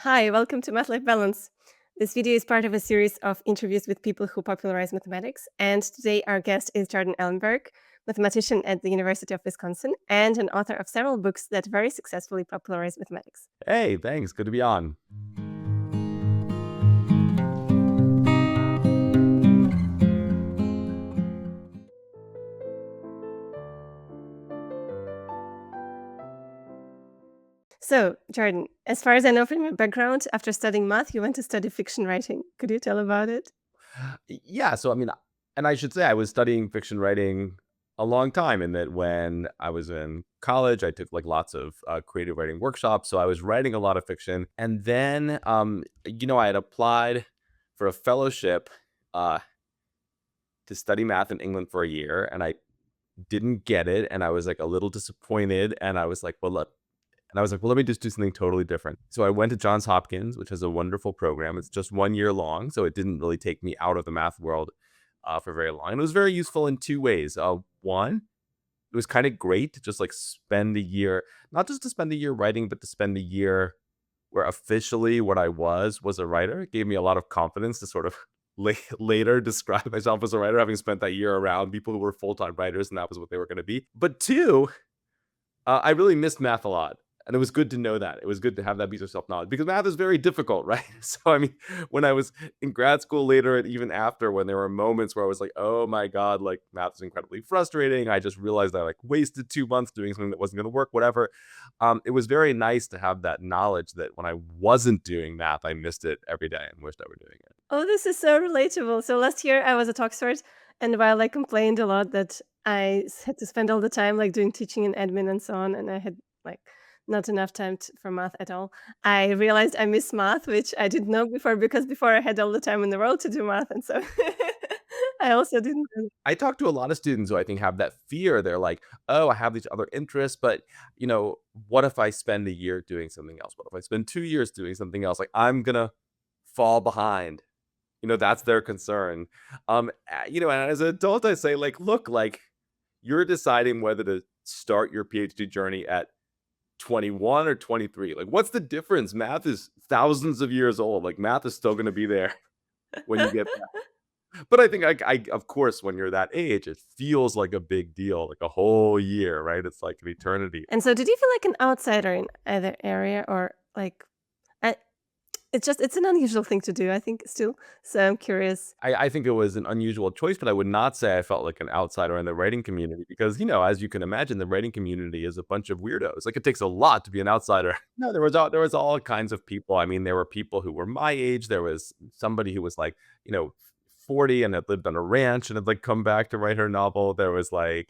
Hi, welcome to Math Life Balance. This video is part of a series of interviews with people who popularize mathematics. And today our guest is Jordan Ellenberg, mathematician at the University of Wisconsin and an author of several books that very successfully popularize mathematics. Hey, thanks. Good to be on. So, Jordan, as far as I know from your background, after studying math, you went to study fiction writing. Could you tell about it? Yeah, and I should say I was studying fiction writing a long time, and that when I was in college, I took like lots of creative writing workshops. So I was writing a lot of fiction. And then, I had applied for a fellowship uh, to study math in England for a year, and I didn't get it. And I was like a little disappointed. And I was like, let me just do something totally different. So I went to Johns Hopkins, which has a wonderful program. It's just 1 year long, so it didn't really take me out of the math world for very long. And it was very useful in two ways. One, it was kind of great to just like spend a year, not just to spend a year writing, but to spend a year where officially what I was a writer. It gave me a lot of confidence to sort of later describe myself as a writer, having spent that year around people who were full-time writers, and that was what they were going to be. But two, I really missed math a lot, and it was good to know that. It was good to have that piece of self-knowledge because math is very difficult, right? So, I mean, when I was in grad school later and even after, when there were moments where I was like, "Oh my god, like, math is incredibly frustrating," I just realized I, like, wasted 2 months doing something that wasn't gonna work, whatever. It was very nice to have that knowledge that when I wasn't doing math, I missed it every day and wished I were doing it. Oh, this is so relatable. So last year I was a talk steward, and while I complained a lot that had to spend all the time like doing teaching and admin and so on, and I had like not enough time for math at all, I realized I miss math, which I didn't know before because before I had all the time in the world to do math, and so I also didn't. I talk to a lot of students who I think have that fear. They're like, "Oh, I have these other interests, but, what if I spend a year doing something else? What if I spend 2 years doing something else? Like, I'm gonna fall behind." That's their concern. And as an adult, I say, like, "Look, like, you're deciding whether to start your PhD journey at 21 or 23. Like, what's the difference? Math is thousands of years old. Like, math is still gonna be there when you get back." But I think of course, when you're that age, it feels like a big deal, like a whole year, right? It's like an eternity. And so, did you feel like an outsider in either area, or like, I, it's an unusual thing to do, I think, still. So I'm curious. I think it was an unusual choice, but I would not say I felt like an outsider in the writing community because, as you can imagine, the writing community is a bunch of weirdos. Like, it takes a lot to be an outsider. No, there was all kinds of people. I mean, there were people who were my age. There was somebody who was like, 40 and had lived on a ranch and had like come back to write her novel. There was like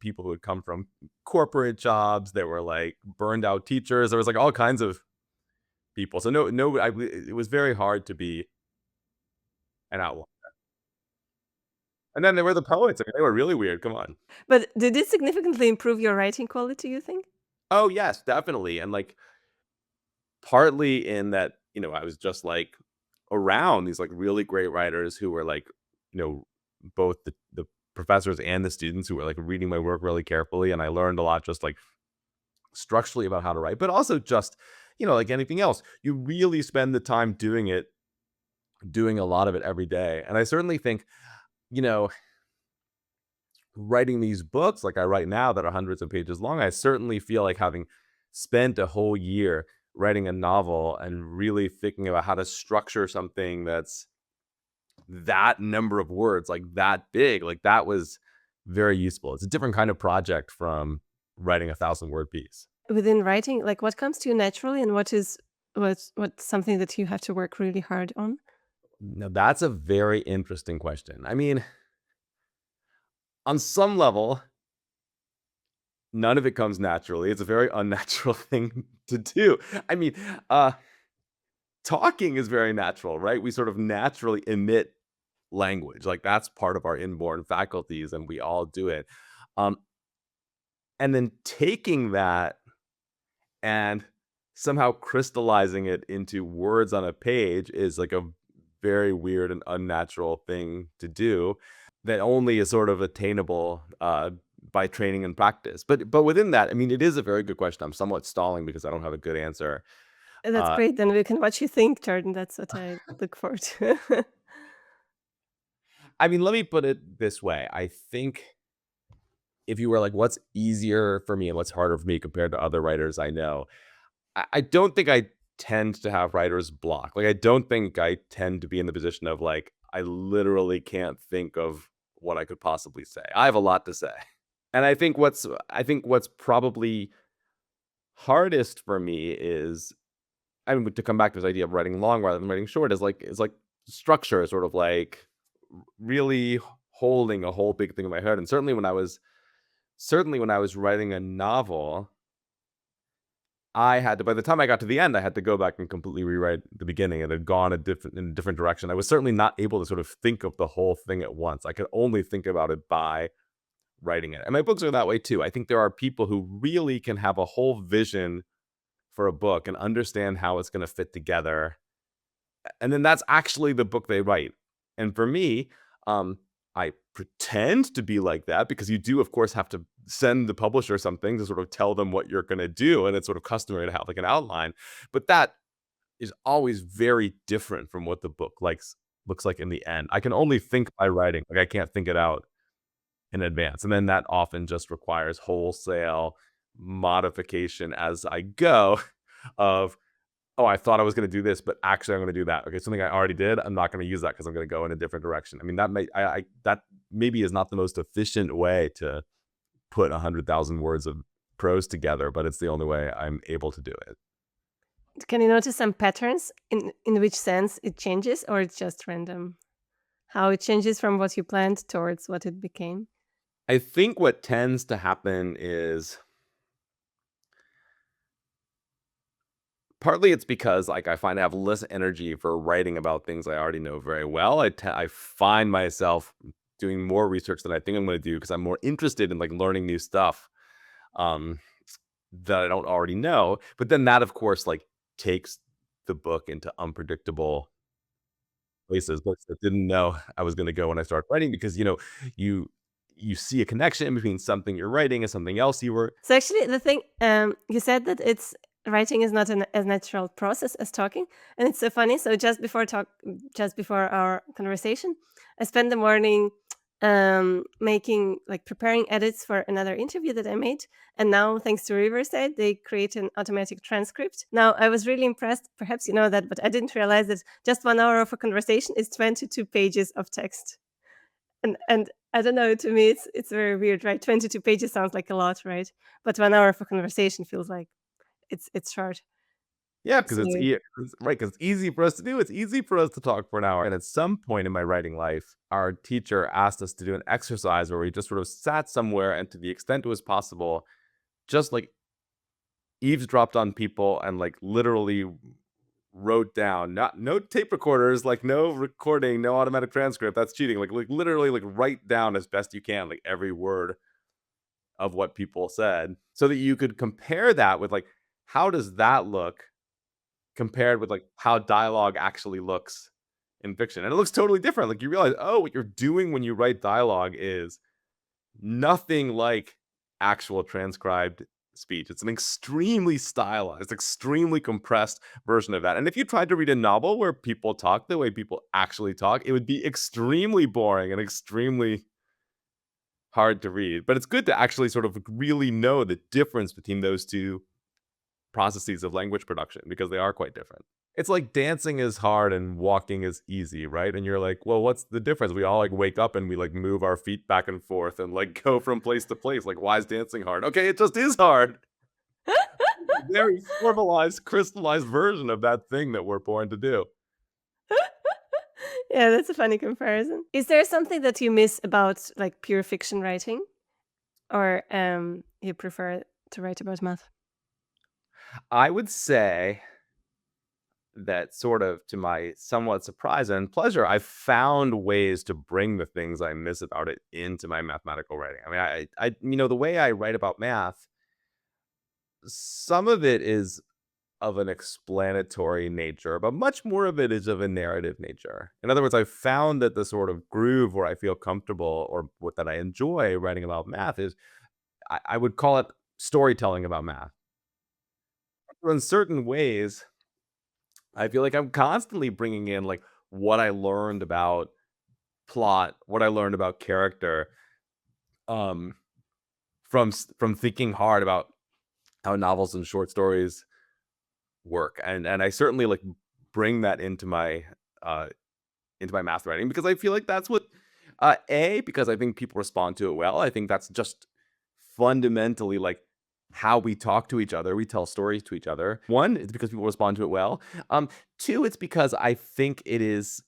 people who had come from corporate jobs. There were like burned out teachers. There was like all kinds of people. So no, it was very hard to be an outlier. And then there were the poets. I mean, they were really weird, come on. But did it significantly improve your writing quality, you think? Oh, yes, definitely, and, like, partly in that, I was just, like, around these, like, really great writers who were, like, both the professors and the students who were, like, reading my work really carefully, and I learned a lot just, like, structurally about how to write, but also just, like anything else, you really spend the time doing it, doing a lot of it every day, and I certainly think, you know writing these books like I write now that are hundreds of pages long, I certainly feel like having spent a whole year writing a novel and really thinking about how to structure something that's that number of words, like that big, like that was very useful. It's a different kind of project from writing 1,000-word piece. Within writing, like, what comes to you naturally, and what's something that you have to work really hard on? Now, that's a very interesting question. I mean, on some level, none of it comes naturally. It's a very unnatural thing to do. I mean, uh, talking is very natural, right? We sort of naturally emit language. Like that's part of our inborn faculties, and we all do it. Um, and then taking that and somehow crystallizing it into words on a page is like a very weird and unnatural thing to do that only is sort of attainable by training and practice. But within that, I mean, it is a very good question. I'm somewhat stalling because I don't have a good answer. That's Uh, great. Then we can watch you think, Jordan. That's what I look forward to. I mean, let me put it this way. I think if you were like, what's easier for me and what's harder for me compared to other writers I know, I don't think I tend to have writer's block. Like, I don't think I tend to be in the position of like, I literally can't think of what I could possibly say. I have a lot to say. And I think what's probably hardest for me is, I mean, to come back to this idea of writing long rather than writing short, is like structure, sort of like really holding a whole big thing in my head. And certainly when I was writing a novel, I had to, by the time I got to the end, I had to go back and completely rewrite the beginning. It had gone in a different direction. I was certainly not able to sort of think of the whole thing at once. I could only think about it by writing it. And my books are that way too. I think there are people who really can have a whole vision for a book and understand how it's going to fit together, and then that's actually the book they write. And for me, I pretend to be like that because you do, of course, have to send the publisher something to sort of tell them what you're going to do, and it's sort of customary to have like an outline. But that is always very different from what the book looks like in the end. I can only think by writing; like I can't think it out in advance, and then that often just requires wholesale modification as I go of, "Oh, I thought I was gonna do this, but actually I'm gonna do that. Okay, something I already did, I'm not gonna use that because 'cause I'm gonna go in a different direction." I mean, that maybe is not the most efficient way to put 100,000 words of prose together, but it's the only way I'm able to do it. Can you notice some patterns in which sense it changes, or it's just random? How it changes from what you planned towards what it became? I think what tends to happen is, partly it's because, like, I find I have less energy for writing about things I already know very well. I find myself doing more research than I think I'm gonna do because 'cause I'm more interested in, like, learning new stuff, um, that I don't already know. But then that, of course, like, takes the book into unpredictable places, books that didn't know I was gonna go when I started writing because, you you see a connection between something you're writing and something else you were. So actually, the thing you said that it's writing is not an as natural process as talking, and it's so funny. So just before our conversation, I spent the morning making like preparing edits for another interview that I made, and now thanks to Riverside, they create an automatic transcript. Now I was really impressed. Perhaps you know that, but I didn't realize that just 1 hour of a conversation is 22 pages of text. And I don't know, to me, it's very weird, right? 22 pages sounds like a lot, right? But 1 hour of a conversation feels like it's short. Yeah, because So it's right, 'cause it's easy for us to do. It's easy for us to talk for an hour, and at some point in my writing life, our teacher asked us to do an exercise where we just sort of sat somewhere and, to the extent it was possible, just, like, eavesdropped on people and, like, literally wrote down, not no tape recorders, like, no recording, no automatic transcript, that's cheating, literally, like, write down as best you can, like, every word of what people said so that you could compare that with, like, how does that look compared with, like, how dialogue actually looks in fiction, and it looks totally different. Like, you realize, oh, what you're doing when you write dialogue is nothing like actual transcribed speech. It's an extremely stylized, extremely compressed version of that, and if you tried to read a novel where people talk the way people actually talk, it would be extremely boring and extremely hard to read, but it's good to actually sort of really know the difference between those 2 processes of language production because they are quite different. It's like dancing is hard and walking is easy, right? And you're like, well, what's the difference? We all like wake up and we like move our feet back and forth and like go from place to place. Like, why is dancing hard? Okay, it just is hard. Very formalized, crystallized version of that thing that we're born to do. yeah, that's a funny comparison. Is there something that you miss about like pure fiction writing, or you prefer to write about math? I would say that, sort of to my somewhat surprise and pleasure, I've found ways to bring the things I miss about it into my mathematical writing. I mean, the way I write about math, some of it is of an explanatory nature, but much more of it is of a narrative nature. In other words, I've found that the sort of groove where I feel comfortable, or what that I enjoy writing about math, is I would call it storytelling about math. So in certain ways, I feel like I'm constantly bringing in like what I learned about plot, what I learned about character, um, from thinking hard about how novels and short stories work, and I certainly like bring that uh into my math writing because I feel like that's what because I think people respond to it well. I think that's just fundamentally like how we talk to each other. We tell stories to each other. One, it's because people respond to it well. Two, it's because I think it is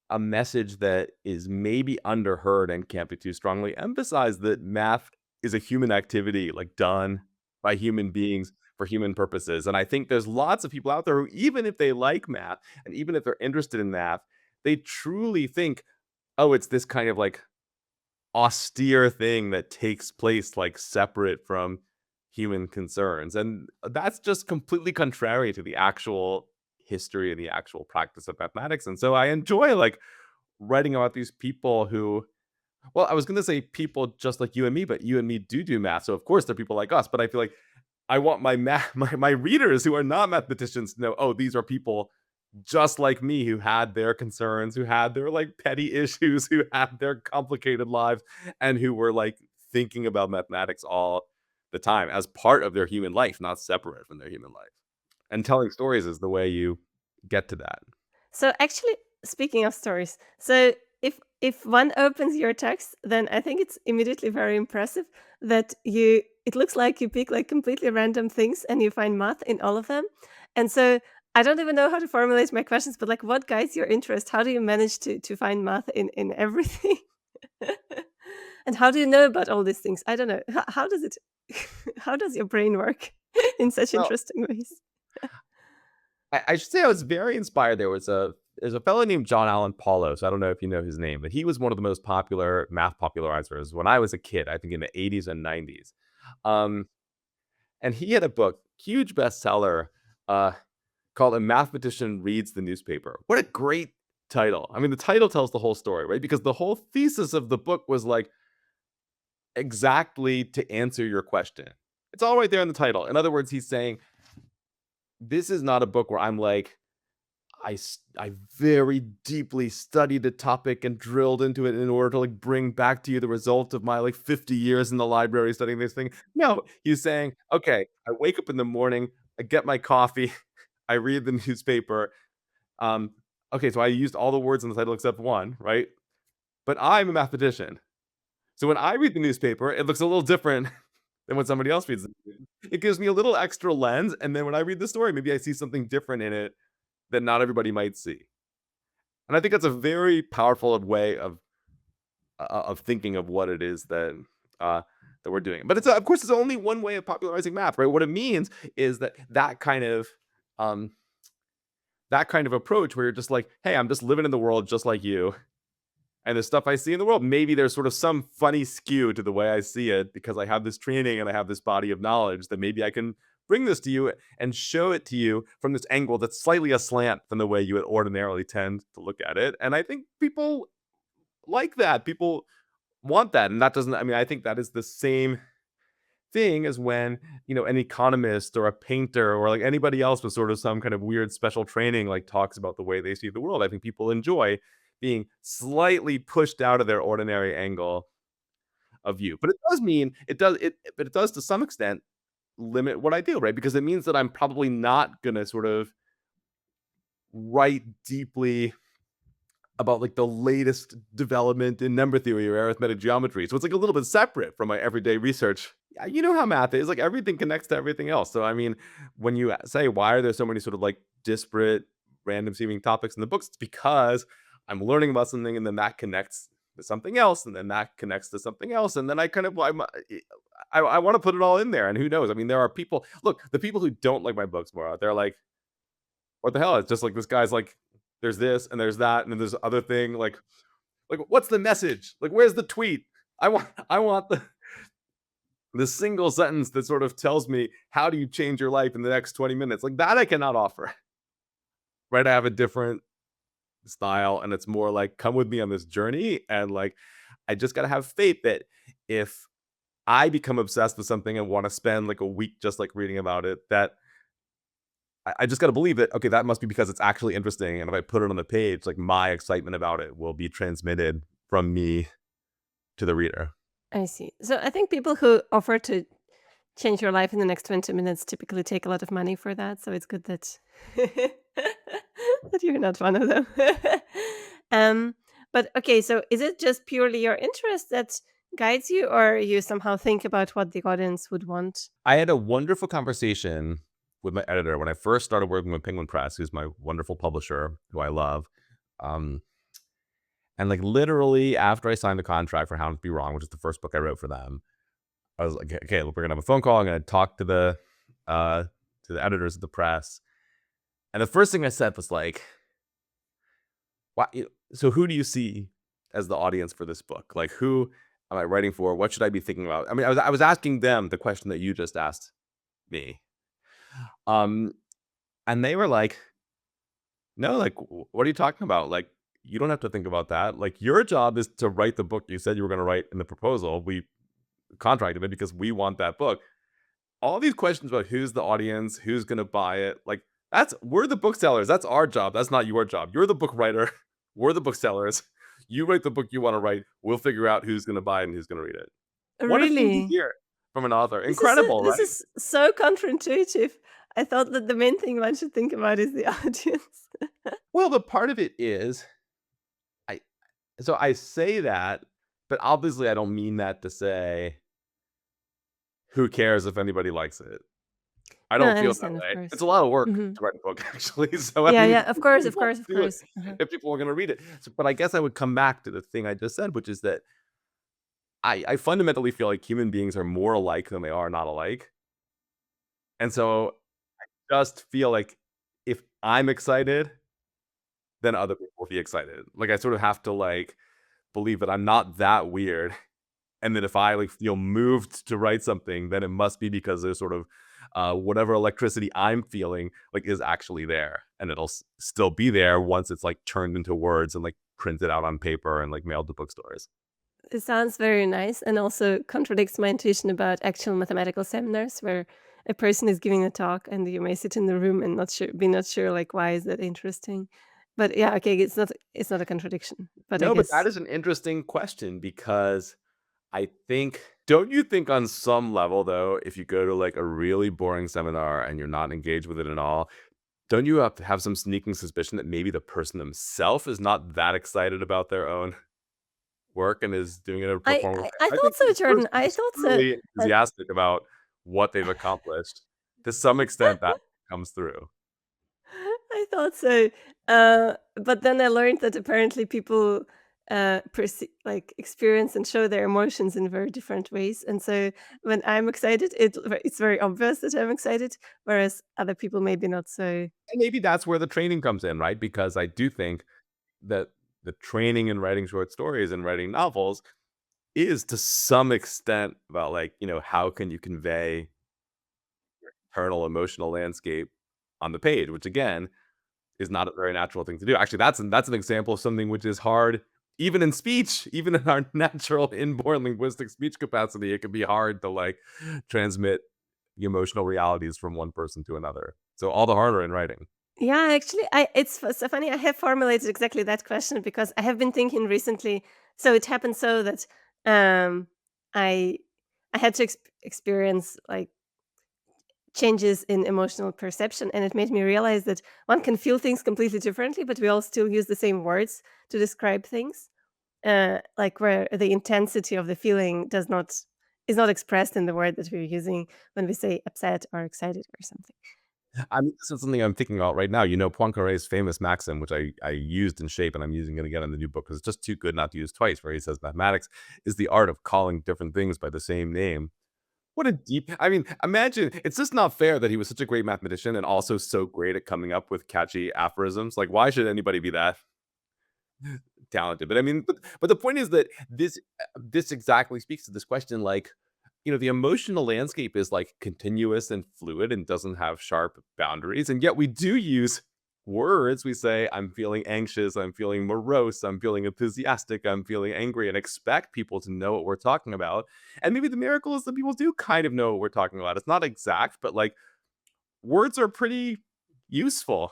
a message that is maybe underheard and can't be too strongly emphasized, that math is a human activity, like done by human beings for human purposes. And I think there's lots of people out there who, even if they like math and even if they're interested in math, they truly think, oh, it's this kind of like austere thing that takes place like separate from human concerns. And that's just completely contrary to the actual history and the actual practice of mathematics. And so I enjoy like writing about these people who, well, I was going to say people just like you and me, but you and me do math. So of course they're people like us, but I feel like I want my math my readers who are not mathematicians to know, oh, these are people just like me who had their concerns, who had their like petty issues, who had their complicated lives, and who were like thinking about mathematics all the time as part of their human life, not separate from their human life. And telling stories is the way you get to that. So actually, speaking of stories, so if one opens your text, then I think it's immediately very impressive that you it looks like you pick like completely random things and you find math in all of them. And so I don't even know how to formulate my questions, but like what guides your interest? How do you manage to find math in everything? And how do you know about all these things? I don't know. How does it how does your brain work in such Well, interesting ways? I should say I was very inspired. There's a fellow named John Allen Paulo. So I don't know if you know his name, but he was one of the most popular math popularizers when I was a kid, I think in the 80s and 90s. Um, and he had a book, huge bestseller, uh, called A Mathematician Reads the Newspaper. What a great title. I mean, the title tells the whole story, right? Because the whole thesis of the book was like exactly to answer your question. It's all right there in the title. In other words, he's saying, this is not a book where I'm like, I very deeply studied the topic and drilled into it in order to like bring back to you the result of my like 50 years in the library studying this thing. No, he's saying, okay, I wake up in the morning, I get my coffee, I read the newspaper. Um, okay, so I used all the words in the title except one, right? But I'm a mathematician. So when I read the newspaper, it looks a little different than when somebody else reads it. It gives me a little extra lens. And then when I read the story, maybe I see something different in it that not everybody might see. And I think that's a very powerful way of thinking of what it is uh, that we're doing. But it's of course it's only one way of popularizing math, right? What it means is that um, that kind of approach where you're just like, hey, I'm just living in the world just like you, and the stuff I see in the world, maybe there's sort of some funny skew to the way I see it because I have this training and I have this body of knowledge that maybe I can bring this to you and show it to you from this angle that's slightly aslant from the way you would ordinarily tend to look at it. And I think people like that. People want that. And that doesn't, I mean, I think that is the same thing as when, an economist or a painter or like anybody else with sort of some kind of weird special training like talks about the way they see the world. I think people enjoy being slightly pushed out of their ordinary angle of view. But it does mean but it does to some extent limit what I do, right? Because it means that I'm probably not gonna sort of write deeply about like the latest development in number theory or arithmetic geometry. So it's like a little bit separate from my everyday research. Yeah, you know how math is, like everything connects to everything else. So I mean, when you say why are there so many sort of like disparate, random seeming topics in the books, it's because I'm learning about something and then that connects to something else, and then that connects to something else, and then I kind of I want to put it all in there. And who knows? I mean, there are people. Look, the people who don't like my books more, they're like, what the hell? It's just like this guy's like, there's this and there's that, and then there's other thing. Like what's the message? Like, where's the tweet? I want the single sentence that sort of tells me how do you change your life in the next 20 minutes. Like that I cannot offer. Right? I have a different style, and it's more like come with me on this journey. And like I just gotta have faith that if I become obsessed with something and want to spend like a week just like reading about it, that I just got to believe that, okay, that must be because it's actually interesting. And if I put it on the page, like my excitement about it will be transmitted from me to the reader. I see. So I think people who offer to change your life in the next 20 minutes typically take a lot of money for that. So it's good that that you're not one of them. um, but okay, so is it just purely your interest that guides you, or you somehow think about what the audience would want? I had a wonderful conversation with my editor when I first started working with Penguin Press, who's my wonderful publisher, who I love. Um, and like literally after I signed the contract for Hound Be Wrong, which is the first book I wrote for them, I was like, okay, we're gonna have a phone call. I'm gonna talk uh to the editors of the press. And the first thing I said was like, "Why? So who do you see as the audience for this book? Like, who am I writing for? What should I be thinking about?" I mean, I was asking them the question that you just asked me, um, and they were like, "No, like, what are you talking about? Like, you don't have to think about that. Like, your job is to write the book you said you were going to write in the proposal. We contracted it because we want that book. All these questions about who's the audience, who's going to buy it, like, we're the booksellers. That's our job. That's not your job. You're the book writer. We're the booksellers. You write the book you want to write. We'll figure out who's going to buy it and who's going to read it." What a thing to Really? hear from an author. Incredible, This right? is so counterintuitive. I thought that the main thing one should think about is the audience. Well, the part of it is, I so I say that, but obviously I don't mean that to say, who cares if anybody likes it? I No, don't I feel that understand, of way. course. It's a lot of work Mhm. to write a book actually, so I Yeah, mean, yeah, of who course, would of want course, of to do it course. Uh-huh. if people are gonna read it? So but I guess I would come back to the thing I just said, which is that I fundamentally feel like human beings are more alike than they are not alike, and so just feel like if I'm excited, then other people will be excited. Like, I sort of have to, like, believe that I'm not that weird, and that if I, like, feel moved to write something, then it must be because there's sort of, whatever electricity I'm feeling, like, is actually there, and it'll still be there once it's, like, turned into words and, like, printed out on paper and, like, mailed to bookstores. It sounds very nice and also contradicts my intuition about actual mathematical seminars where a person is giving a talk and you may sit in the room and not sure like why is that interesting. But yeah, okay, it's not a contradiction. But I No, but that guess is an interesting question because I think don't you think on some level, though, if you go to, like, a really boring seminar and you're not engaged with it at all, don't you have to have some sneaking suspicion that maybe the person themselves is not that excited about their own work and is doing it in a performative way? I I thought think so, the person Jordan. I is thought so. truly Uh, enthusiastic about what they've accomplished. To some extent, that comes through. I thought so. But then I learned that apparently people like experience and show their emotions in very different ways. And so when I'm excited, it's very obvious that I'm excited, whereas other people maybe not so. And maybe that's where the training comes in, right? Because I do think that the training in writing short stories and writing novels is to some extent about, like, how can you convey internal emotional landscape on the page, which again is not a very natural thing to do. Actually, that's an example of something which is hard even in speech, even in our natural inborn linguistic speech capacity, it can be hard to, like, transmit the emotional realities from one person to another. So all the harder in writing. Yeah, actually, so funny. I have formulated exactly that question because I have been thinking recently. So it happened so that um, I I had to experience like changes in emotional perception, and it made me realize that one can feel things completely differently, but we all still use the same words to describe things, like where the intensity of the feeling does not is not expressed in the word that we're using when we say upset or excited or something. I mean, this is something I'm thinking about right now. Poincaré's famous maxim, which I used in Shape, and I'm using it again in the new book because it's just too good not to use twice, where he says mathematics is the art of calling different things by the same name. What a deep I mean, imagine it's just not fair that he was such a great mathematician and also so great at coming up with catchy aphorisms. Like, why should anybody be that talented? But I mean, but the point is that this exactly speaks to this question, like, the emotional landscape is, like, continuous and fluid and doesn't have sharp boundaries, and yet we do use words. We say, "I'm feeling anxious, I'm feeling morose, I'm feeling enthusiastic, I'm feeling angry," and expect people to know what we're talking about, and maybe the miracle is that people do kind of know what we're talking about. It's not exact, but, like, words are pretty useful,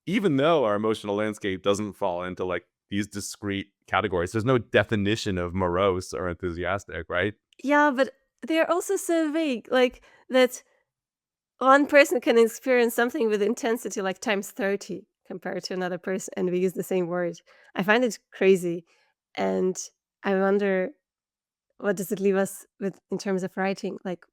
even though our emotional landscape doesn't fall into like these discrete categories. There's no definition of morose or enthusiastic, right? Yeah, but they're also so vague, like that one person can experience something with intensity like times 30 compared to another person, and we use the same word. I find it crazy. And I wonder, what does it leave us with in terms of writing? Like,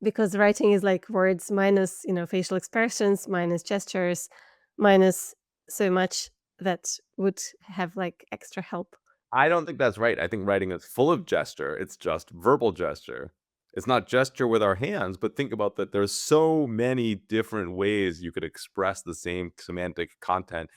because writing is like words minus, facial expressions, minus gestures, minus so much that would have like extra help. I don't think that's right. I think writing is full of gesture. It's just verbal gesture. It's not gesture with our hands, but think about that. There's so many different ways you could express the same semantic content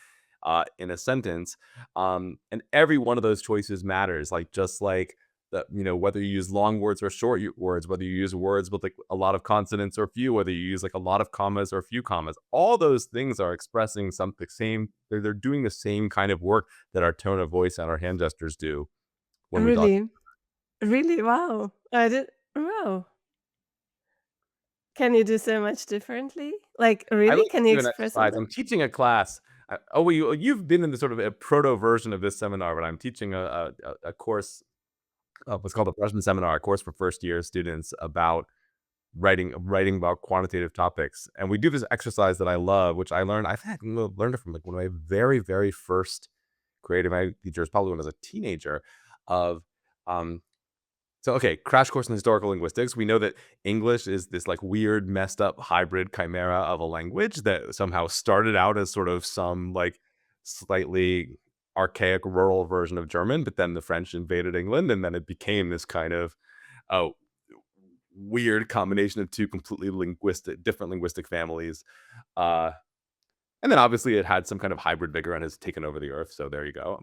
in a sentence, and every one of those choices matters. Like just like that, whether you use long words or short words, whether you use words with like a lot of consonants or few, whether you use like a lot of commas or few commas, all those things are expressing something same. They're doing the same kind of work that our tone of voice and our hand gestures do when we talk. Really? Really? Wow. I did. Wow. Can you do so much differently? Like, I really? like to Can you do an express all exercise. that? I'm teaching a class. You've been in the sort of a proto version of this seminar, but I'm teaching a course, what's called a freshman seminar, a course for first year students about writing about quantitative topics. And we do this exercise that I love, which I've had learned it from like one of my very, very first creative writing teachers, probably when I was a teenager, of um so, okay, crash course in historical linguistics. We know that English is this like weird, messed up hybrid chimera of a language that somehow started out as sort of some like slightly archaic rural version of German, but then the French invaded England, and then it became this kind of uh, weird combination of two completely different linguistic families. Uh, and then obviously it had some kind of hybrid vigor and has taken over the earth. So there you go.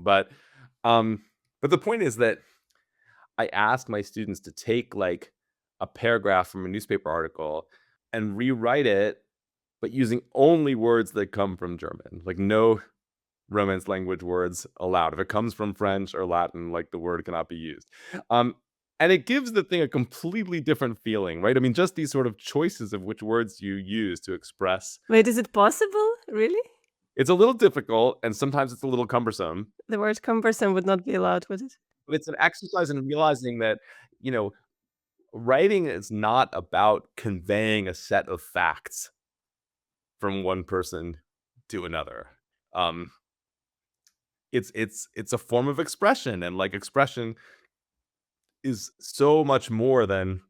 Um, but the point is that I asked my students to take like a paragraph from a newspaper article and rewrite it, but using only words that come from German, like no Romance language words allowed. If it comes from French or Latin, like the word cannot be used. Um, and it gives the thing a completely different feeling, right? I mean, just these sort of choices of which words you use to express. Wait, is it possible? Really? It's a little difficult and sometimes it's a little cumbersome, The word cumbersome would not be allowed, would it? but it's an exercise in realizing that, you know, writing is not about conveying a set of facts from one person to another. Um, it's a form of expression, and like expression is so much more than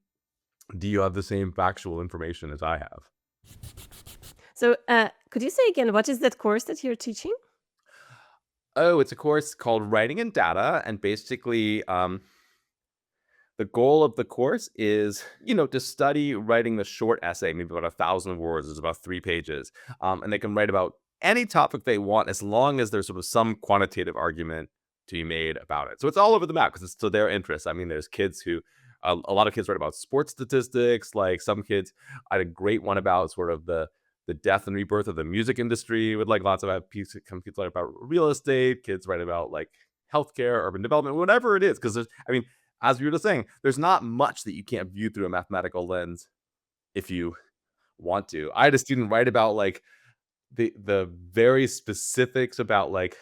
do you have the same factual information as I have. So, could you say again, what is that course that you're teaching? Oh, it's a course called Writing and Data, and basically, the goal of the course is, to study writing the short essay, maybe about 1,000 words. It's about 3 pages, and they can write about any topic they want as long as there's sort of some quantitative argument to be made about it. So it's all over the map because it's to their interest. I mean, there's kids who, a lot of kids write about sports statistics. Like some kids, I had a great one about sort of the death and rebirth of the music industry. With like lots of some people write about real estate. Kids write about like healthcare, urban development, whatever it is. Because there's, I mean, as we were just saying, there's not much that you can't view through a mathematical lens if you want to. I had a student write about like the very specifics about like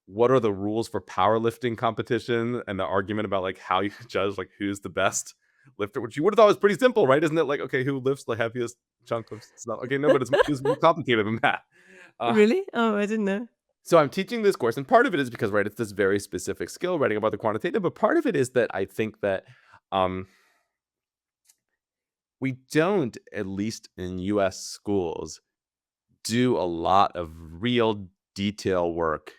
what are the rules for powerlifting competition and the argument about like how you judge like who's the best lifter, which you would have thought was pretty simple, right? Isn't it like okay, who lifts the heaviest chunk of stuff? Okay, no, but it's more complicated than that. Uh, Really? Oh, I didn't know. so I'm teaching this course, and part of it is because right, it's this very specific skill, writing about the quantitative. But part of it is that I think that um, we don't, at least in U.S. schools, do a lot of real detail work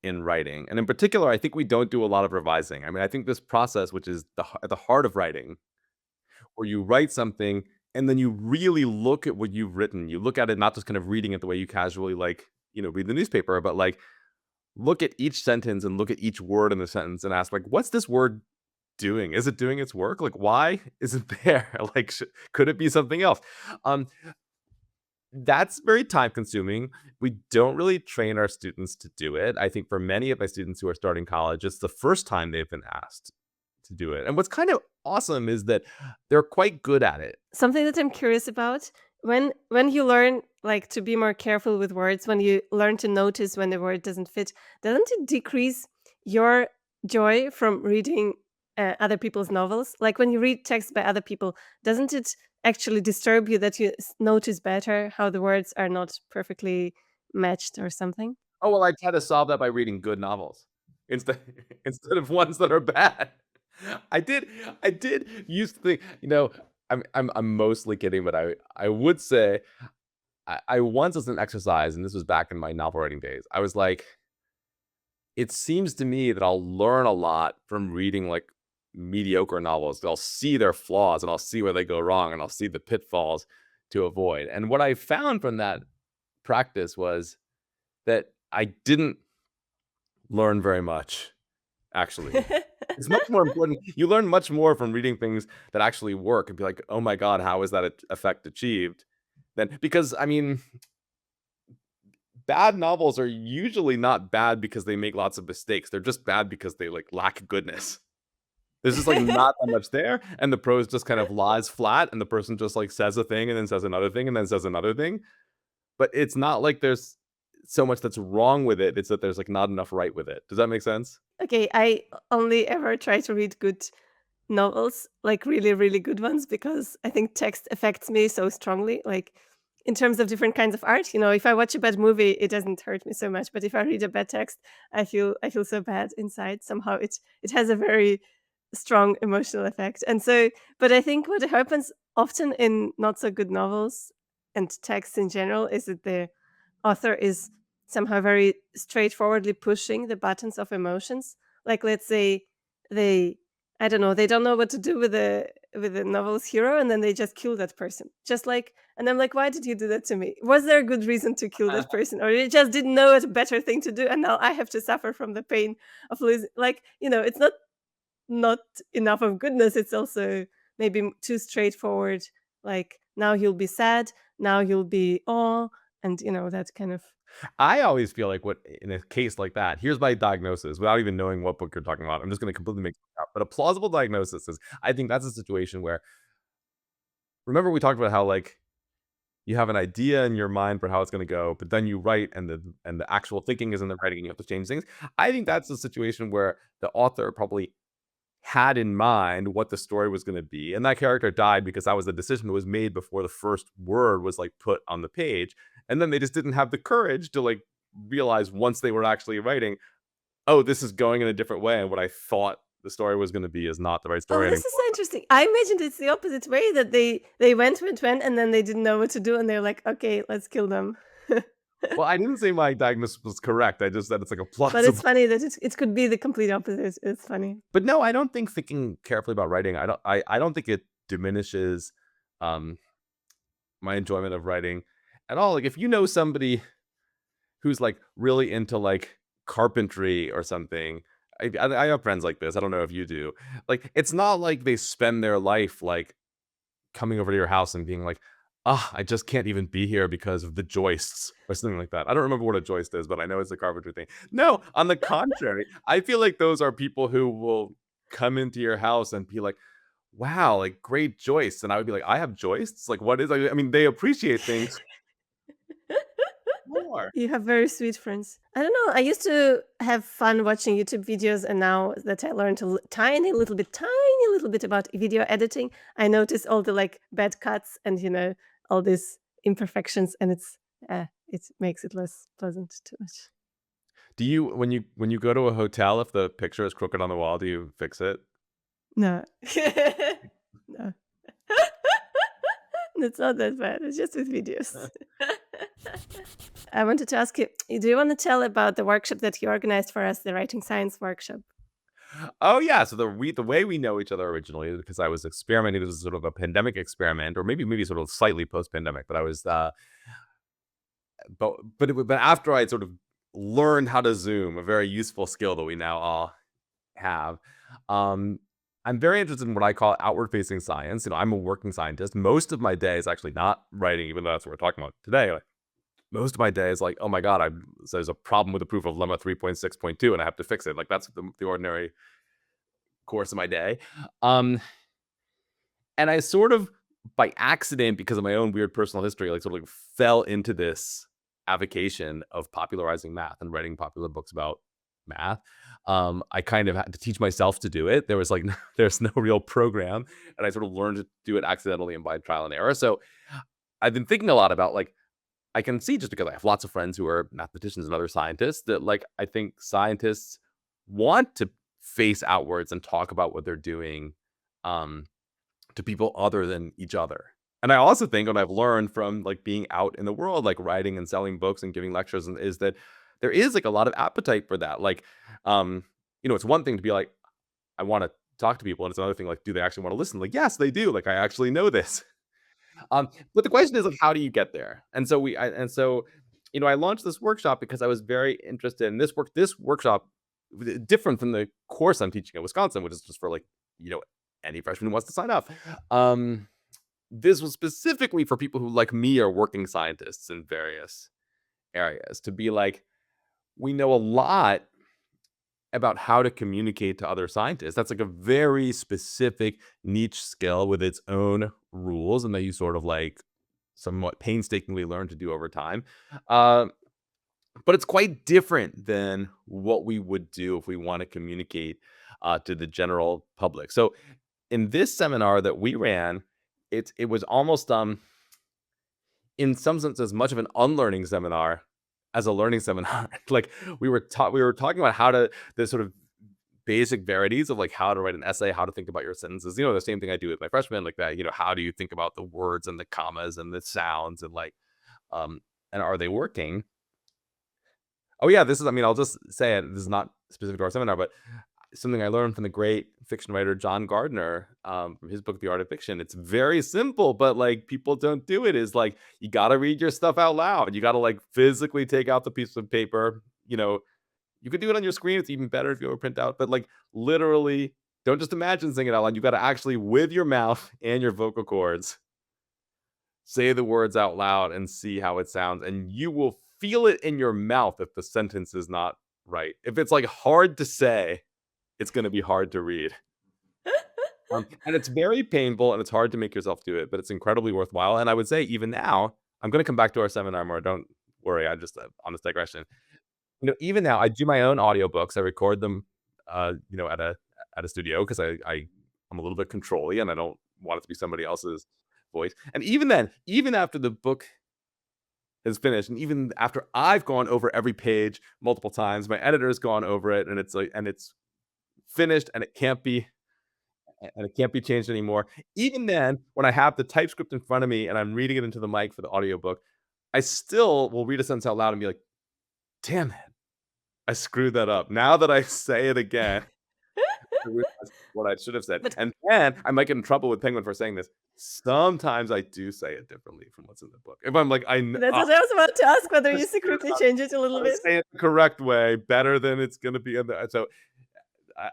in writing, and in particular, I think we don't do a lot of revising. I mean, I think this process, which is at the heart of writing, where you write something and then you really look at what you've written. You look at it not just kind of reading it the way you casually like, read the newspaper, but like look at each sentence and look at each word in the sentence and ask like, what's this word doing? Is it doing its work? Like, why is it there? Like, could it be something else? Um, that's very time consuming. We don't really train our students to do it. I think for many of my students who are starting college, it's the first time they've been asked to do it. And what's kind of awesome is that they're quite good at it. Something that I'm curious about, when you learn like to be more careful with words, when you learn to notice when the word doesn't fit, doesn't it decrease your joy from reading other people's novels? Like when you read text by other people, doesn't it actually disturb you that you notice better how the words are not perfectly matched or something? Oh, well, I try to solve that by reading good novels instead instead of ones that are bad. I did I did used to think, I'm mostly kidding, but I would say I once as an exercise, and this was back in my novel writing days, I was like, it seems to me that I'll learn a lot from reading, like, mediocre novels. I'll see their flaws, and I'll see where they go wrong, and I'll see the pitfalls to avoid, and what I found from that practice was that I didn't learn very much, actually. It's much more important. You learn much more from reading things that actually work and be like, "Oh my god, how is that effect achieved?" Than because, I mean, bad novels are usually not bad because they make lots of mistakes. They're just bad because they, like, lack goodness. There's just, like, not that much there, and the prose just kind of lies flat, and the person just, like, says a thing and then says another thing and then says another thing. But it's not like there's so much that's wrong with it, it's that there's, like, not enough right with it. Does that make sense? Okay, I only ever try to read good novels, like really, really good ones, because I think text affects me so strongly. Like in terms of different kinds of art, if I watch a bad movie, it doesn't hurt me so much. But if I read a bad text, I feel so bad inside. Somehow it has a very strong emotional effect. And so, but I think what happens often in not so good novels and texts in general is that the author is somehow very straightforwardly pushing the buttons of emotions. Like let's say they I don't know, they don't know what to do with the novel's hero, and then they just kill that person. Just like, and I'm like, why did you do that to me? Was there a good reason to kill that person? Or you just didn't know a better thing to do, and now I have to suffer from the pain of losing, like, it's not enough of goodness, it's also maybe too straightforward. Like now you'll be sad, now you'll be awe, and that kind of. I always feel like what in a case like that, here's my diagnosis without even knowing what book you're talking about. I'm just gonna completely make it up. But a plausible diagnosis is I think that's a situation where remember we talked about how like you have an idea in your mind for how it's gonna go, but then you write and the actual thinking is in the writing and you have to change things. I think that's a situation where the author probably had in mind what the story was gonna be, and that character died because that was a decision that was made before the first word was, like, put on the page, and then they just didn't have the courage to, like, realize once they were actually writing, "Oh, this is going in a different way, and what I thought the story was gonna be is not the right Oh, story this is anymore." so interesting. I imagined it's the opposite way, that they went, and then they didn't know what to do, and they're like, "Okay, let's kill them." Well, I didn't say my diagnosis was correct, I just said it's, like, a But it's plausible funny that it could be the complete opposite. It's funny. but no, I don't think thinking carefully about writing, I don't think it diminishes, um, my enjoyment of writing at all. Like, if you know somebody who's, like, really into, like, carpentry or something. I have friends like this, I don't know if you do. Like, it's not like they spend their life, like, coming over to your house and being like, "Ah, I just can't even be here because of the joists," or something like that. I don't remember what a joist is, but I know it's a carpentry thing. No, on the contrary, I feel like those are people who will come into your house and be like, "Wow, like, great joists," and I would be like, "I have joists? Like, what is" I mean, they appreciate things more. You have very sweet friends. I don't know. I used to have fun watching YouTube videos, and now that I learned tiny little bit about video editing, I notice all the like bad cuts and all these imperfections, and it makes it less pleasant too much. Do you when you go to a hotel, if the picture is crooked on the wall, do you fix it? No, no, it's not that bad. It's just with videos. I wanted to ask you, do you want to tell about the workshop that you organized for us, the writing science workshop? Oh, yeah, so the way we know each other originally is because I was experimenting, this was sort of a pandemic experiment or maybe sort of slightly post-pandemic, but I was, but after I sort of learned how to Zoom, a very useful skill that we now all have, um, I'm very interested in what I call outward-facing science. I'm a working scientist. Most of my day is actually not writing, even though that's what we're talking about today. Like, most of my day is like, "Oh my god, so there's a problem with the proof of lemma 3.6.2, and I have to fix it." Like, that's the ordinary course of my day. Um, and I sort of by accident, because of my own weird personal history, like, sort of, like, fell into this avocation of popularizing math and writing popular books about math. I kind of had to teach myself to do it. There was, like, there's no real program, and I sort of learned to do it accidentally and by trial and error. So, I've been thinking a lot about, like, I can see, just because I have lots of friends who are mathematicians and other scientists, that, like, I think scientists want to face outwards and talk about what they're doing, um, to people other than each other. And I also think, what I've learned from, like, being out in the world, like writing and selling books and giving lectures, and is that there is, like, a lot of appetite for that. Like, um, it's one thing to be like, I want to talk to people, and it's another thing, like, do they actually want to listen? Like, yes, they do. Like, I actually know this. But the question is, like, how do you get there? I launched this workshop because I was very interested in this work. This workshop, different from the course I'm teaching at Wisconsin, which is just for, like, you know any freshman who wants to sign up. Um, this was specifically for people who, like me, are working scientists in various areas, to be like, we know a lot about how to communicate to other scientists. That's like a very specific niche skill with its own rules, and that you sort of, like, somewhat painstakingly learn to do over time. Uh, but it's quite different than what we would do if we want to communicate to the general public. So in this seminar that we ran, it was almost in some sense as much of an unlearning seminar as a learning seminar. Like, we were talking about how to the sort of basic verities of, like, how to write an essay, how to think about your sentences. The same thing I do with my freshmen, like that. How do you think about the words and the commas and the sounds, and, like, um and are they working? Oh yeah, this is, I mean, I'll just say it. This is not specific to our seminar, but something I learned from the great fiction writer John Gardner, from his book The Art of Fiction. It's very simple, but, like, people don't do it. Is, like, you got to read your stuff out loud. You got to, like, physically take out the piece of paper. You could do it on your screen. It's even better if you have a printout. But, like, literally, don't just imagine saying it out loud. You got to actually, with your mouth and your vocal cords, say the words out loud and see how it sounds. And you will feel it in your mouth if the sentence is not right. If it's, like, hard to say, it's going to be hard to read. And it's very painful, and it's hard to make yourself do it, but it's incredibly worthwhile. And I would say, even now, I'm going to come back to our seminar more. Don't worry. I just, on this digression. Even now, I do my own audiobooks. I record them, at a studio, because I'm a little bit controlly, and I don't want it to be somebody else's voice. And even then, even after the book is finished, and even after I've gone over every page multiple times, my editor's gone over it, and it's finished, and it can't be changed anymore. Even then, when I have the typescript in front of me and I'm reading it into the mic for the audiobook, I still will read a sentence out loud and be like, "Damn it, I screwed that up." Now that I say it again, I realize what I should have said. But And then I might get in trouble with Penguin for saying this. Sometimes I do say it differently from what's in the book. If I'm like, that's what I was about to ask, whether I you screwed secretly up. change it a I little wanna bit. say it the correct way, better than it's gonna be in the so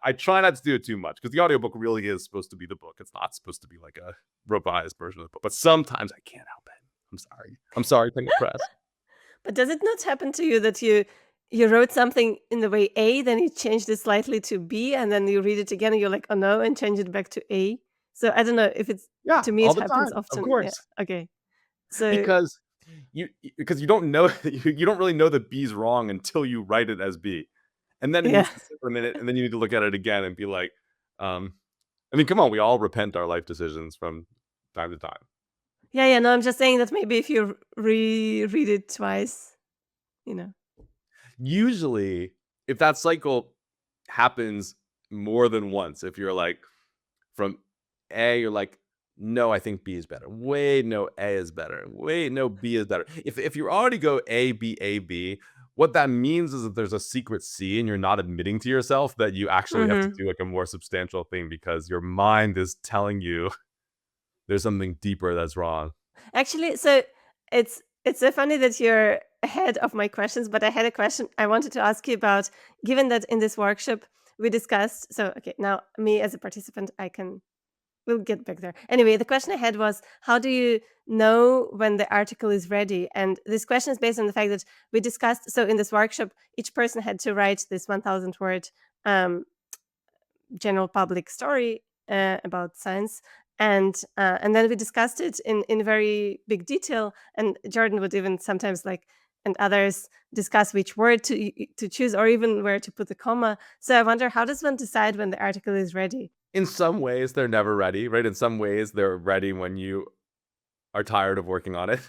I try not to do it too much, because the audiobook really is supposed to be the book. It's not supposed to be like a revised version of the book. But sometimes I can't help it. I'm sorry. I'm sorry, Penguin Press. But does it not happen to you that you wrote something in the way A, then you changed it slightly to B, and then you read it again and you're like, "Oh, no," and change it back to A? So I don't know if it's Yeah, to me, it all the happens time, of often. Yeah, course. okay. So Because you don't know you don't really know that B's wrong until you write it as B. And then it yeah. needs to sit for a minute, and then you need to look at it again and be like, um I mean, come on, we all repent our life decisions from time to time. Yeah, yeah, no, I'm just saying that maybe if you reread it twice, you know. Usually, if that cycle happens more than once, if you're like, from A, you're like, "No, I think B is better. Wait, no, A is better. Wait, no, B is better." If you already go A, B, what that means is that there's a secret C, and you're not admitting to yourself that you actually have to Mhm. do, like, a more substantial thing, because your mind is telling you there's something deeper that's wrong. Actually, so it's so funny that you're ahead of my questions, but I had a question I wanted to ask you about, given that in this workshop we discussed, so okay, now me as a participant, I can we'll get back there. Anyway, the question I had was, how do you know when the article is ready? And this question is based on the fact that we discussed, so in this workshop, each person had to write this 1,000 word um, general public story about science. And then we discussed it in very big detail, and Jordan would even sometimes like, and others discuss which word to choose, or even where to put the comma. So I wonder, how does one decide when the article is ready? In some ways, they're never ready, right? In some ways, they're ready when you are tired of working on it.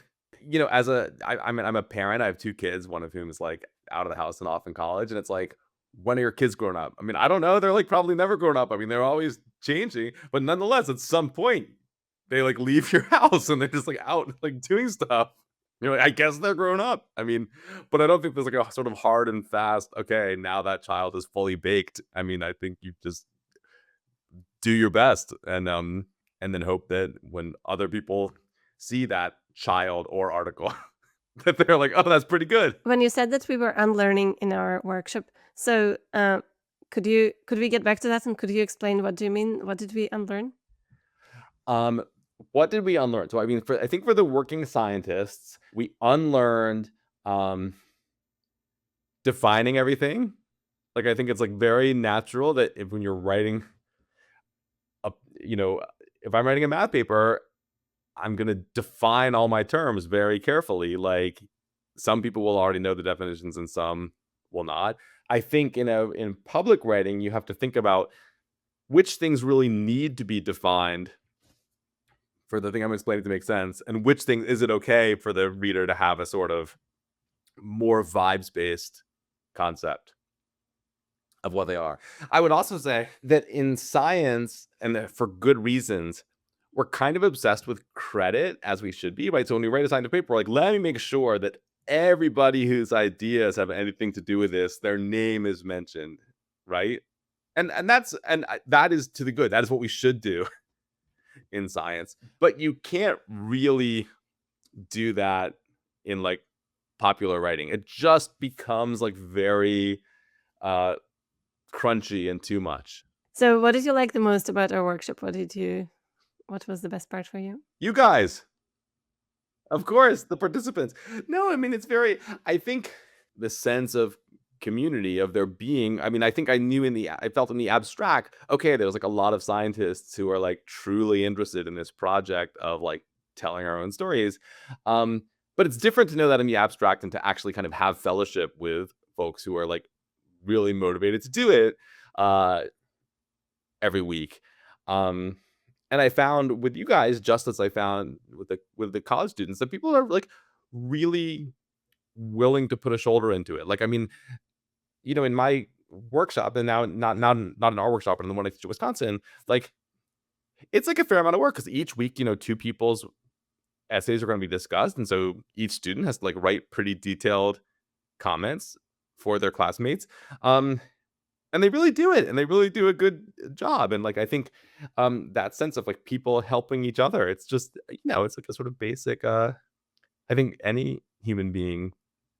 I'm a parent. I have 2 kids, one of whom is, like, out of the house and off in college, and it's like, "When are your kids grown up?" I mean, I don't know, they're, like, probably never grown up. I mean, they're always changing, but nonetheless, at some point, they, like, leave your house and they're just, like, out, like, doing stuff. You're like, "I guess they're grown up." I mean, but I don't think there's, like, a sort of hard and fast, "Okay, now that child is fully baked." I mean, I think you just do your best and then hope that when other people see that child or article that they're like, "Oh, that's pretty good." When you said that we were unlearning in our workshop, so could we get back to that, and could you explain, what do you mean? What did we unlearn? Um, what did we unlearn? So, I mean, I think for the working scientists, we unlearned um, defining everything. Like, I think it's like very natural that if when you're writing a, you know, if I'm writing a math paper, I'm gonna define all my terms very carefully. Like, some people will already know the definitions and some will not. I think in public writing, you have to think about which things really need to be defined for the thing I'm explaining to make sense, and which thing is it okay for the reader to have a sort of more vibes based concept of what they are. I would also say that in science, and for good reasons, we're kind of obsessed with credit as we should be, right? So when we write a scientific paper, we're like, let me make sure that everybody whose ideas have anything to do with this, their name is mentioned, right? That is to the good. That is what we should do in science. But you can't really do that in like popular writing. It just becomes like very uh crunchy and too much. So what did you like the most about our workshop? What was the best part for you? You guys, of course, the participants. No, I mean, it's very I think the sense of community of there being I mean, I think I felt in the abstract, okay, there's like a lot of scientists who are like truly interested in this project of like telling our own stories. Um, but it's different to know that in the abstract and to actually kind of have fellowship with folks who are like really motivated to do it. Uh every week. Um, and I found with you guys, just as I found with the college students, that people are like really willing to put a shoulder into it. Like, I mean, in my workshop, and now not in our workshop, but in the one I teach at Wisconsin, like it's like a fair amount of work because each week, 2 people's essays are going to be discussed, and so each student has to like write pretty detailed comments for their classmates. Um, And they really do it, and they really do a good job, and, like, I think, that sense of, like, people helping each other, it's just, it's like a sort of basic, I think any human being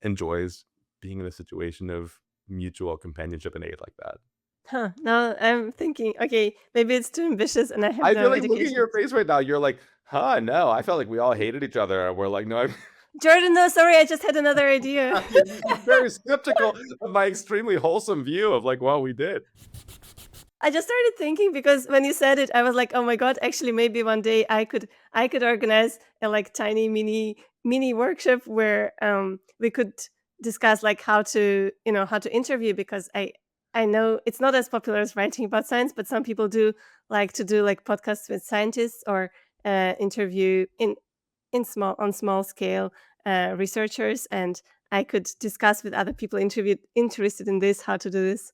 enjoys being in a situation of mutual companionship and aid like that. Huh, now I'm thinking, okay, maybe it's too ambitious and I have I feel no like looking at education. your face right now, you're like, "Huh, no, I felt like we all hated each other," and we're like, "No, I'm" Jordan, no, sorry, I just had another idea. you're very skeptical of my extremely wholesome view of, like, what we did. I just started thinking, because when you said it, I was like, "Oh my god, actually maybe one day I could organize a like tiny mini workshop where we could discuss like how to interview, because I know it's not as popular as writing about science, but some people do like to do like podcasts with scientists, or interview in small scale researchers, and I could discuss with other people interviewed interested in this, how to do this.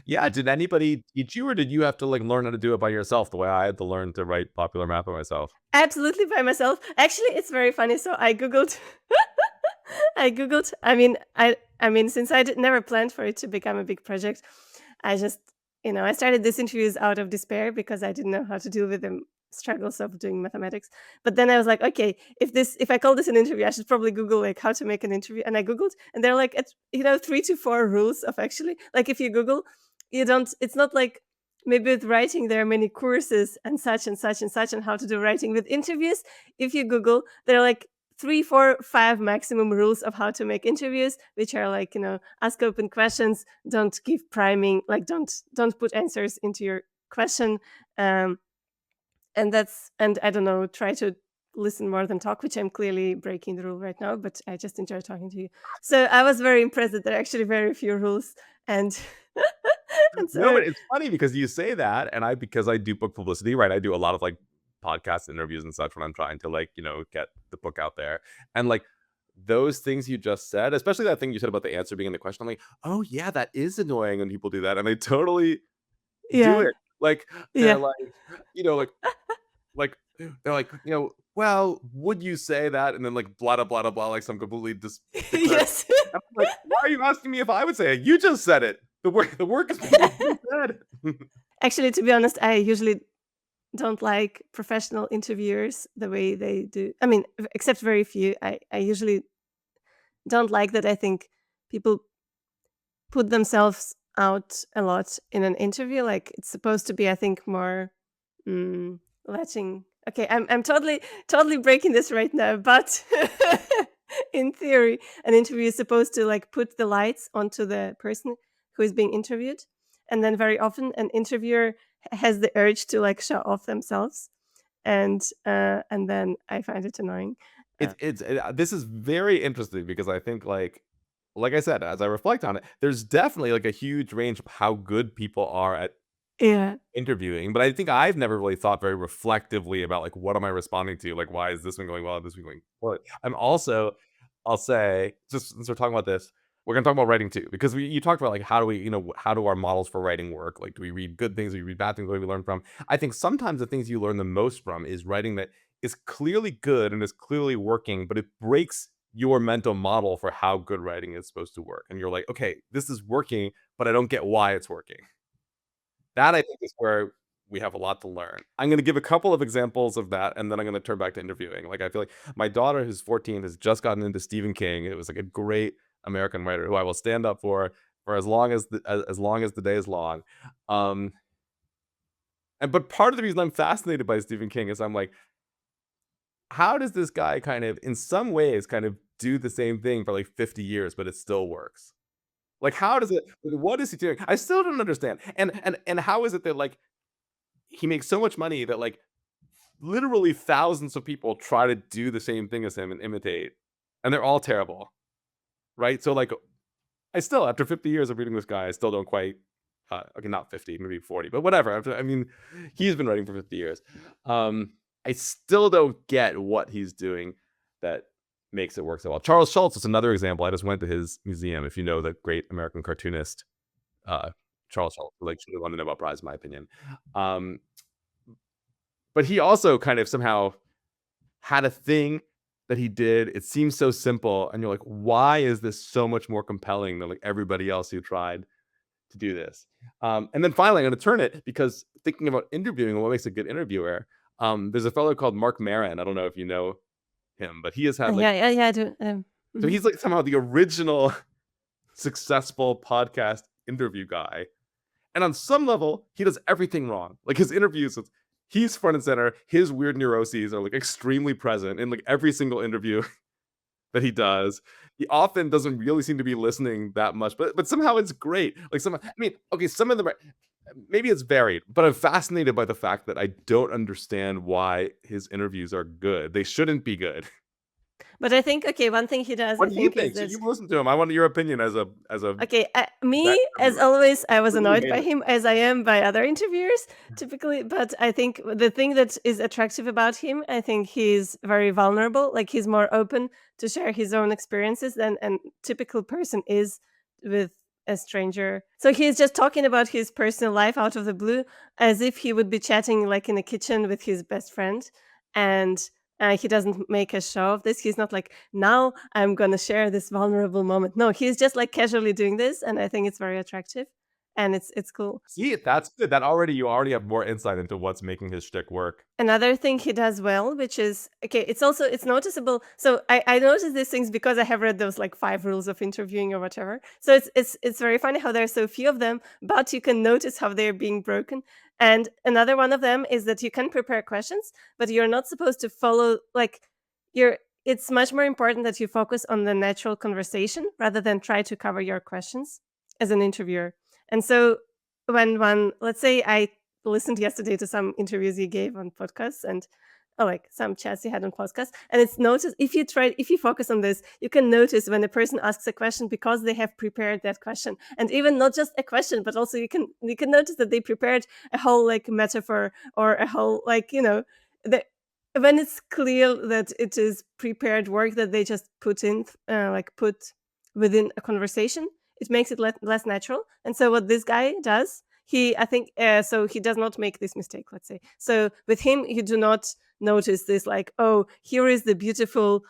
Yeah, did anybody teach you, or did you have to, like, learn how to do it by yourself the way I had to learn to write popular math by myself? Absolutely by myself. Actually, it's very funny. So I googled, I mean, since I never planned for it to become a big project, I just, I started these interviews out of despair because I didn't know how to deal with the struggles of doing mathematics. But then I was like, okay, if I call this an interview, I should probably Google like how to make an interview. And I Googled, and they're like, it's, 3 to 4 rules of, actually, like, if you Google, you don't, it's not like, maybe with writing there are many courses and such and such and such on how to do writing. With interviews, if you Google, there are like 3, 4, 5 maximum rules of how to make interviews, which are like, ask open questions, don't give priming, like don't put answers into your question, um, and I don't know, try to listen more than talk, which I'm clearly breaking the rule right now, but I just enjoy talking to you. So I was very impressed that there are actually very few rules, and and No, so but it's funny because you say that, and because I do book publicity, right? I do a lot of like podcast interviews and such when I'm trying to like, get the book out there. And like those things you just said, especially that thing you said about the answer being in the question, I'm like, oh yeah, that is annoying when people do that. And they totally do yeah, it. Like they're yeah, like, you know, like like they're like, well, would you say that? And then like blah blah blah blah blah, like some completely declare. yes. I'm like, why are you asking me if I would say it? You just said it. The work is being said. Actually, to be honest, I usually don't like professional interviewers the way they do. I mean, except very few. I usually don't like that. I think people put themselves out a lot in an interview. Like it's supposed to be, I think, more letting. Okay, I'm totally breaking this right now, but in theory, an interview is supposed to like put the lights onto the person who is being interviewed, and then very often an interviewer has the urge to like show off themselves, and then I find it annoying. Uh, This is very interesting because I think like I said, as I reflect on it, there's definitely like a huge range of how good people are at yeah, interviewing, but I think I've never really thought very reflectively about, like, what am I responding to? Like, why is this one going well and this one going poorly? I'm also I'll say, just since we're talking about this, we're gonna talk about writing too, because you talked about, like, how do we how do our models for writing work? Like, do we read good things? Do we read bad things? What do we learn from? I think sometimes the things you learn the most from is writing that is clearly good and is clearly working, but it breaks your mental model for how good writing is supposed to work, and you're like, "Okay, this is working, but I don't get why it's working." That I think is where we have a lot to learn. I'm gonna give a couple of examples of that, and then I'm gonna turn back to interviewing. Like, I feel like my daughter, who's 14, has just gotten into Stephen King. It was, like, a great American writer who I will stand up for as long as as long as the day is long. Um, but part of the reason I'm fascinated by Stephen King is I'm like, how does this guy kind of, in some ways, kind of do the same thing for, like, 50 years, but it still works? Like, how does it what is he doing? I still don't understand. And how is it that, like, he makes so much money that like literally thousands of people try to do the same thing as him and imitate, and they're all terrible, right? So like, I still, after 50 years of reading this guy, I still don't quite. Okay, not 50, maybe 40, but whatever. I mean, he's been writing for 50 years. I still don't get what he's doing that makes it work so well. Charles Schultz is another example. I just went to his museum. If you know the great American cartoonist, uh, Charles Schultz, like should have won the Nobel Prize, in my opinion. Um, but he also kind of somehow had a thing that he did. It seems so simple, and you're like, why is this so much more compelling than like everybody else who tried to do this? And then finally, I'm going to turn it because thinking about interviewing and what makes a good interviewer. There's a fellow called Mark Maron. I don't know if you know him, but he has had like, yeah, yeah, yeah. I do. so Mhm. he's like somehow the original successful podcast interview guy. And on some level, he does everything wrong. Like his interviews, he's front and center. His weird neuroses are like extremely present in like every single interview that he does. He often doesn't really seem to be listening that much, but somehow it's great. Like I mean, okay, some of them are, maybe it's varied, but I'm fascinated by the fact that I don't understand why his interviews are good. They shouldn't be good. But I think, okay, one thing he does, What I do you think, is think? So that you've listened to him. I want your opinion as a okay, vet me, as interviewer. always, I was Or do you annoyed hate by it? him as I am by other interviewers typically. But I think the thing that is attractive about him, I think he's very vulnerable. Like he's more open to share his own experiences than a typical person is with a stranger. So he's just talking about his personal life out of the blue as if he would be chatting like in a kitchen with his best friend. And he doesn't make a show of this. He's not like, now I'm gonna share this vulnerable moment. No, he's just like casually doing this, and I think it's very attractive, and it's cool. See, that's good. That already you already have more insight into what's making his shtick work. Another thing he does well, which is okay, it's also it's noticeable. So I notice these things because I have read those like 5 rules of interviewing or whatever. So it's very funny how there are so few of them, but you can notice how they're being broken. And another one of them is that you can prepare questions, but you're not supposed to follow like you're it's much more important that you focus on the natural conversation rather than try to cover your questions as an interviewer. And so when one let's say listened yesterday to some interviews you gave on podcasts and like some chats you had on podcasts. And it's noticed if you focus on this, you can notice when a person asks a question because they have prepared that question. And even not just a question, but also you can notice that they prepared a whole like metaphor or a whole like, the when it's clear that it is prepared work that they just put within a conversation, it makes it less natural. And so what this guy does, he does not make this mistake, let's say. So with him, you do not notice this like, oh, here is the beautiful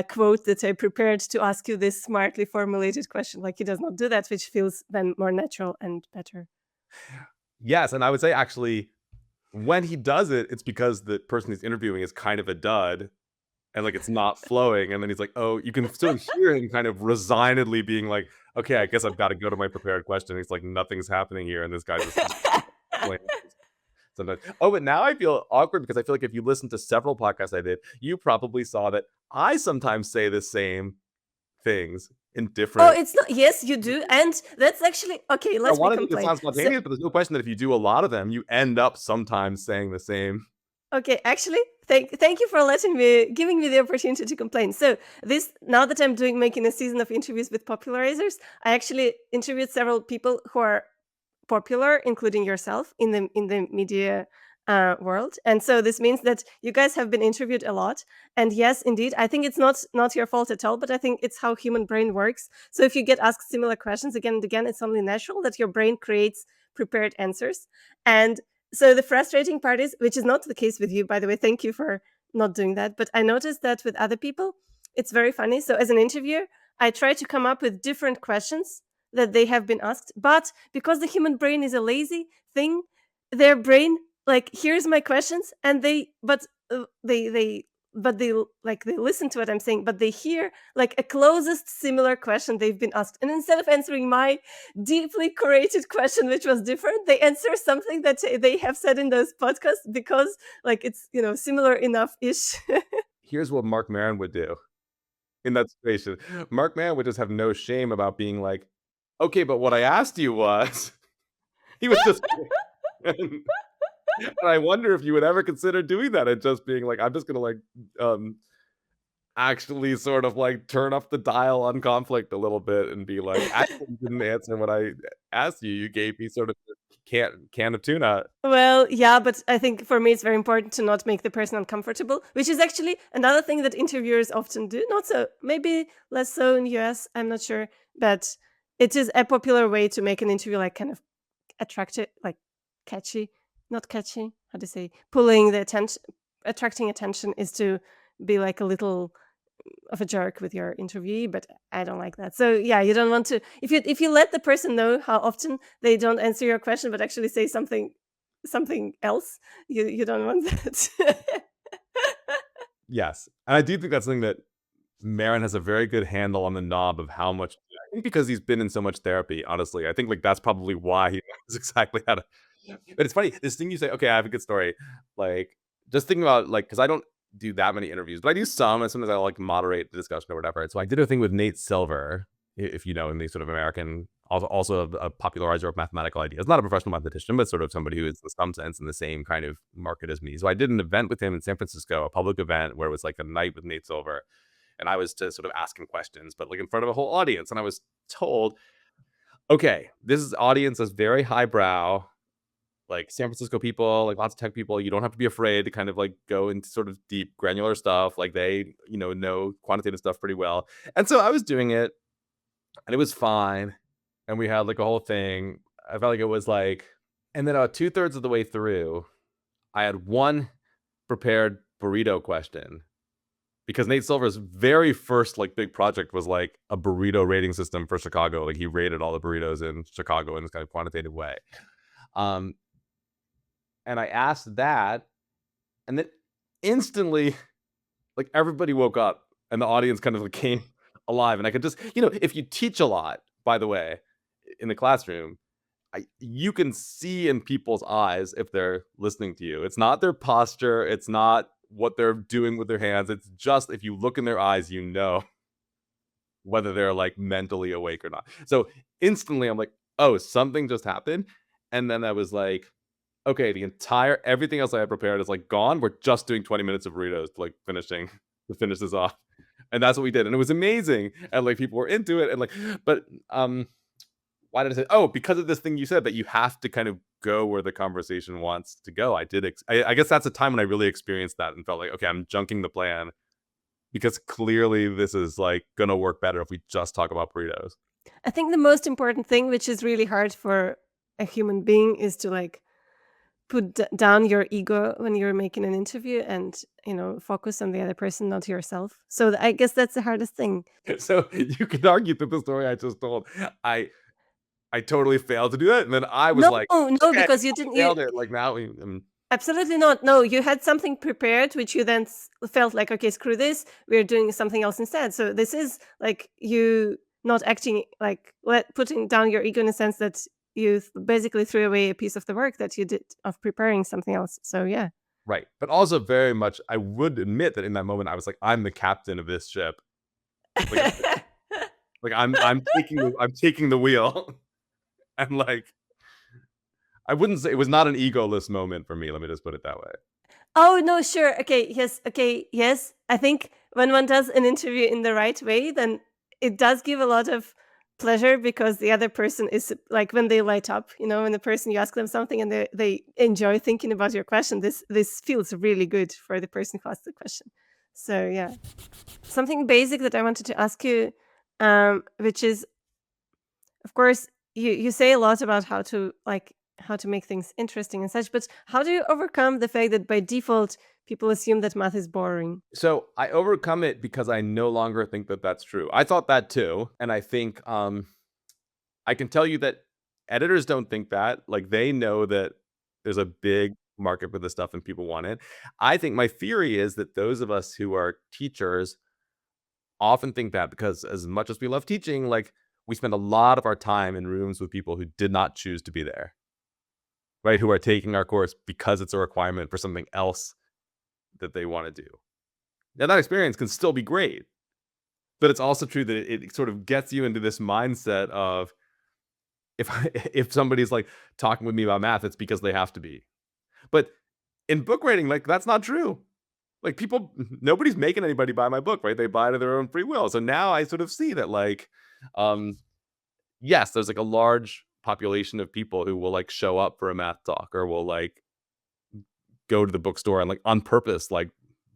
quote that I prepared to ask you this smartly formulated question. Like he does not do that, which feels then more natural and better. Yes, and I would say actually when he does it, it's because the person he's interviewing is kind of a dud and like it's not flowing. And then he's like, oh, you can still hear him kind of resignedly being like, okay, I guess I've got to go to my prepared question. He's like, nothing's happening here. And this guy just explains sometimes. Oh, but now I feel awkward because I feel like if you listen to several podcasts I did, you probably saw that I sometimes say the same things in Oh, different. it's not. Yes, you do, and that's actually okay. I Let's be want to make it complain. sound So, spontaneous, but there's no question that if you do a lot of them, you end up sometimes saying the same. okay, actually, thank you for giving me the opportunity to complain. So this now that I'm doing making a season of interviews with popularizers, I actually interviewed several people who are popular, including yourself in the media world. And so this means that you guys have been interviewed a lot. And yes, indeed, I think it's not your fault at all, but I think it's how human brain works. So if you get asked similar questions again and again, it's only natural that your brain creates prepared answers. And so the frustrating part is, which is not the case with you, by the way. Thank you for not doing that. But I noticed that with other people, it's very funny. So as an interviewer, I try to come up with different questions that they have been asked, but because the human brain is a lazy thing, their brain like here's my questions and they listen to what I'm saying, but they hear like a closest similar question they've been asked, and instead of answering my deeply curated question which was different, they answer something that they have said in those podcasts because like it's similar enough ish. Here's what Mark Maron would do in that situation. Mark Maron would just have no shame about being like, okay, but what I asked you was, he would just, and I wonder if you would ever consider doing that and just being like, I'm just gonna like, um, actually sort of like turn up the dial on conflict a little bit and be like, actually, you didn't answer what I asked you. You gave me sort of a can of tuna. Well, yeah, but I think for me it's very important to not make the person uncomfortable, which is actually another thing that interviewers often do. Not so, maybe less so in US, I'm not sure, but it is a popular way to make an interview like kind of attractive, like catchy, not catchy, how to say, pulling the attention, attracting attention is to be like a little of a jerk with your interviewee, but I don't like that. So yeah, you don't want to if you let the person know how often they don't answer your question but actually say something else, you don't want that. Yes, and I do think that's something that Marin has a very good handle on the knob of how much. I think because he's been in so much therapy, honestly. I think, like, that's probably why he knows exactly how to. But it's funny, this thing you say, "Okay, I have a good story." Like, just thinking about, like, because I don't do that many interviews, but I do some, and sometimes I like moderate the discussion or whatever. So I did a thing with Nate Silver, if you know, in the sort of American, also a popularizer of mathematical ideas. Not a professional mathematician, but sort of somebody who is in some sense in the same kind of market as me. So I did an event with him in San Francisco, a public event where it was like a night with Nate Silver, and I was to sort of ask him questions, but like in front of a whole audience. And I was told, okay, this is audience is very highbrow, like San Francisco people, like lots of tech people. You don't have to be afraid to kind of like go into sort of deep granular stuff. Like they, know quantitative stuff pretty well. And so I was doing it and it was fine. And we had like a whole thing. I felt like it was like, and then about two-thirds of the way through, I had one prepared burrito question because Nate Silver's very first like big project was like a burrito rating system for Chicago. Like he rated all the burritos in Chicago in this kind of quantitative way. Um, and I asked that, and then instantly, like everybody woke up, and the audience kind of like came alive. And I could just, if you teach a lot, by the way, in the classroom, you can see in people's eyes if they're listening to you. It's not their posture. It's not what they're doing with their hands. It's just if you look in their eyes, whether they're like mentally awake or not. So instantly I'm like, oh, something just happened. And then I was like, okay, the entire everything else I had prepared is, like, gone. We're just doing 20 minutes of burritos, like, finishing to finish this off. And that's what we did, and it was amazing, and, like, people were into it, and, like but, why did I say oh, because of this thing you said that you have to kind of go where the conversation wants to go. I did I guess that's a time when I really experienced that and felt like, "Okay, I'm junking the plan because clearly this is, like, gonna work better if we just talk about burritos." I think the most important thing, which is really hard for a human being, is to like down your ego when you're making an interview and, focus on the other person, not yourself. So I guess that's the hardest thing. So, you could argue that the story I just told, I I totally failed to do that, and then I was No, like, no, "Okay, because you I didn't. nailed it, like, now we Absolutely not. No, you had something prepared, which you then felt like, okay, screw this. We're doing something else instead. So this is like you not acting like putting down your ego in a sense that you basically threw away a piece of the work that you did of preparing something else. So yeah. right." But also very much I would admit that in that moment, I was like, "I'm the captain of this ship." Like like, I'm taking the wheel, and, like, I wouldn't say it was not an egoless moment for me, let me just put it that way. Oh, no, sure. Okay, yes. I think when one does an interview in the right way, then it does give a lot of pleasure because the other person is like when they light up, when the person you ask them something and they enjoy thinking about your question, this feels really good for the person who asked the question. So yeah. Something basic that I wanted to ask you, which is of course, you say a lot about how to make things interesting and such, but how do you overcome the fact that by default people assume that math is boring? So, I overcome it because I no longer think that that's true. I thought that too, and I think, I can tell you that editors don't think that, like, they know that there's a big market for this stuff and people want it. I think my theory is that those of us who are teachers often think that because as much as we love teaching, like, we spend a lot of our time in rooms with people who did not choose to be there, right? Who are taking our course because it's a requirement for something else that they wanna do. Now that experience can still be great, but it's also true that it sort of gets you into this mindset of if if somebody's, like, talking with me about math, it's because they have to be. But in book writing, like, that's not true. Like, people nobody's making anybody buy my book, right? They buy it of their own free will. So now I sort of see that, like, um, yes, there's, like, a large population of people who will, like, show up for a math talk or will, like, go to the bookstore and, like, on purpose, like,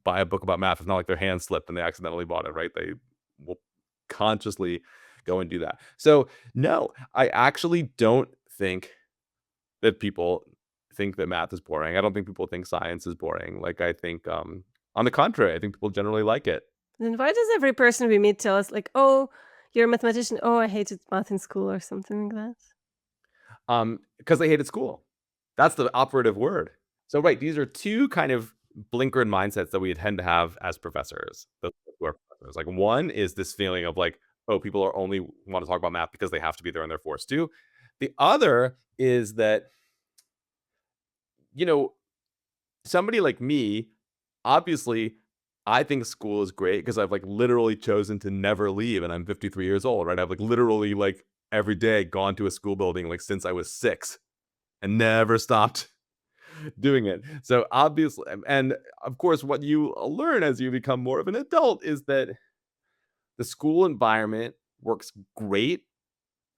buy a book about math. It's not like their hand slipped and they accidentally bought it, right? They will consciously go and do that. So, no, I actually don't think that people think that math is boring. I don't think people think science is boring. Like, I think, on the contrary, I think people generally like it. Then why does every person we meet tell us like, "Oh, you're a mathematician. Oh, I hated math in school," or something like that? Because they hated school. That's the operative word. So, right, these are 2 kind of blinkered mindsets that we tend to have as professors, those who are professors. Like, one is this feeling of like, "Oh, people are only wanna talk about math because they have to be there and they're forced to." The other is that, you know, somebody like me, obviously, I think school is great because 'cause I've, like, literally chosen to never leave, and I'm 53 years old, right? I've, like, literally, like, every day gone to a school building, like, since I was 6 and never stopped doing it. So obviously, and of course, what you learn as you become more of an adult is that the school environment works great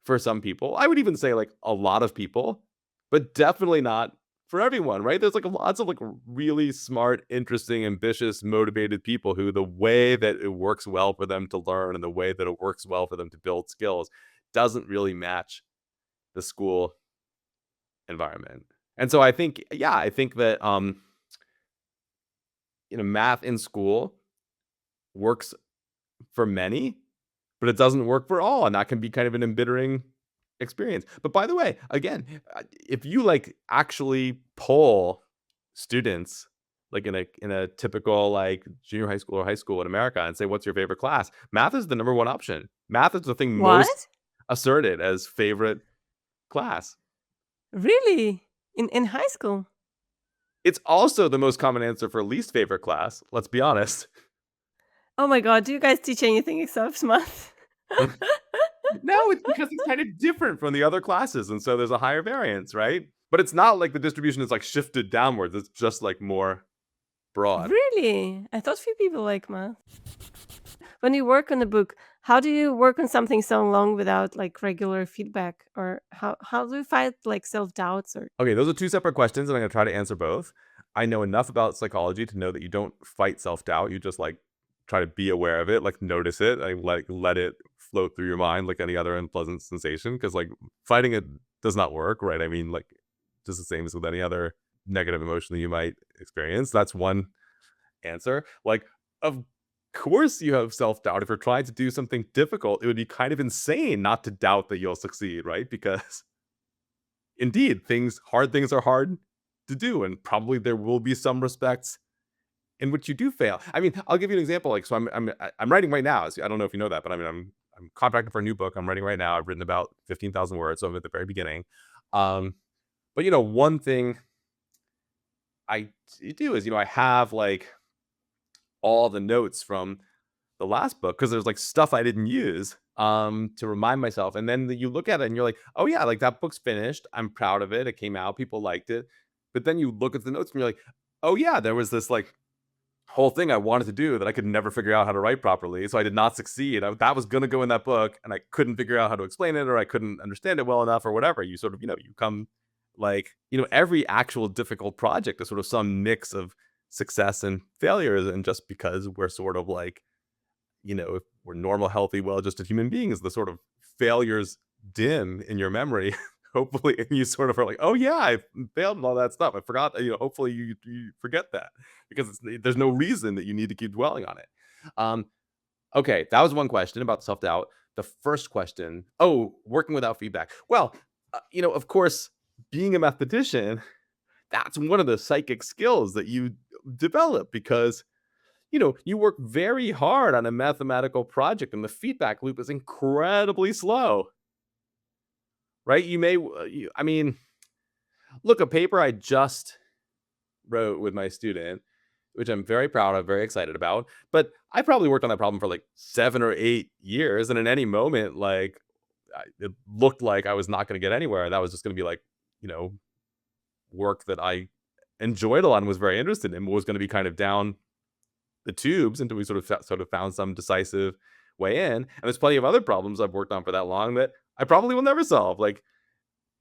for some people. I would even say like a lot of people, but definitely not for everyone, right? There's like lots of like really smart, interesting, ambitious, motivated people who the way that it works well for them to learn and the way that it works well for them to build skills doesn't really match the school environment. And so I think, yeah, I think that math in school works for many, but it doesn't work for all, and that can be kind of an embittering experience. But by the way, again, if you like actually poll students like in a typical like junior high school or high school in America and say what's your favorite class, math is the number one option. Math is the thing most What? asserted as favorite class. Really? In high school? It's also the most common answer for least favorite class, let's be honest. Oh my god, do you guys teach anything except math? No, it's because it's kind of different from the other classes, and so there's a higher variance, right? But it's not like the distribution is like shifted downwards. It's just like more broad. Really? I thought few people like math. When you work on a book, how do you work on something so long without like regular feedback? Or how do you fight like self-doubts or Okay, those are two separate questions, and I'm gonna try to answer both. I know enough about psychology to know that you don't fight self-doubt. You just like try to be aware of it, like notice it, like let it float through your mind like any other unpleasant sensation. Because like fighting it does not work, right? I mean, like just the same as with any other negative emotion that you might experience. That's one answer. Like, of course you have self-doubt. If you're trying to do something difficult, it would be kind of insane not to doubt that you'll succeed, right? Because indeed, hard things are hard to do, and probably there will be some respects in which you do fail. I mean, I'll give you an example. Like, so I'm writing right now. I don't know if you know that, but I mean, I'm contracted for a new book. I'm writing right now. I've written about 15,000 words, so I'm at the very beginning. Um, but one thing I do is, I have like all the notes from the last book because there's like stuff I didn't use to remind myself. And then you look at it and you're like, oh yeah, like that book's finished. I'm proud of it. It came out, people liked it. But then you look at the notes and you're like, oh yeah, there was this like whole thing I wanted to do that I could never figure out how to write properly. So I did not succeed. That was going to go in that book and I couldn't figure out how to explain it, or I couldn't understand it well enough or whatever. You sort of, you come like, every actual difficult project is sort of some mix of success and failures. And just because we're sort of like, if we're normal, healthy, well-adjusted human beings, the sort of failures dim in your memory. Hopefully, and you sort of are like, "Oh yeah, I failed and all that stuff. I forgot." Hopefully you forget that because there's no reason that you need to keep dwelling on it. Um, okay, that was one question about self-doubt. The first question, working without feedback. Well, of course, being a mathematician, that's one of the psychic skills that you develop because you work very hard on a mathematical project and the feedback loop is incredibly slow, right? I mean, look, a paper I just wrote with my student, which I'm very proud of, very excited about, but I probably worked on that problem for like 7 or 8 years. And in any moment, like it looked like I was not going to get anywhere. That was just going to be like, you know, work that I enjoyed a lot and was very interested in, was going to be kind of down the tubes until we sort of found some decisive way in. And there's plenty of other problems I've worked on for that long that I probably will never solve. Like,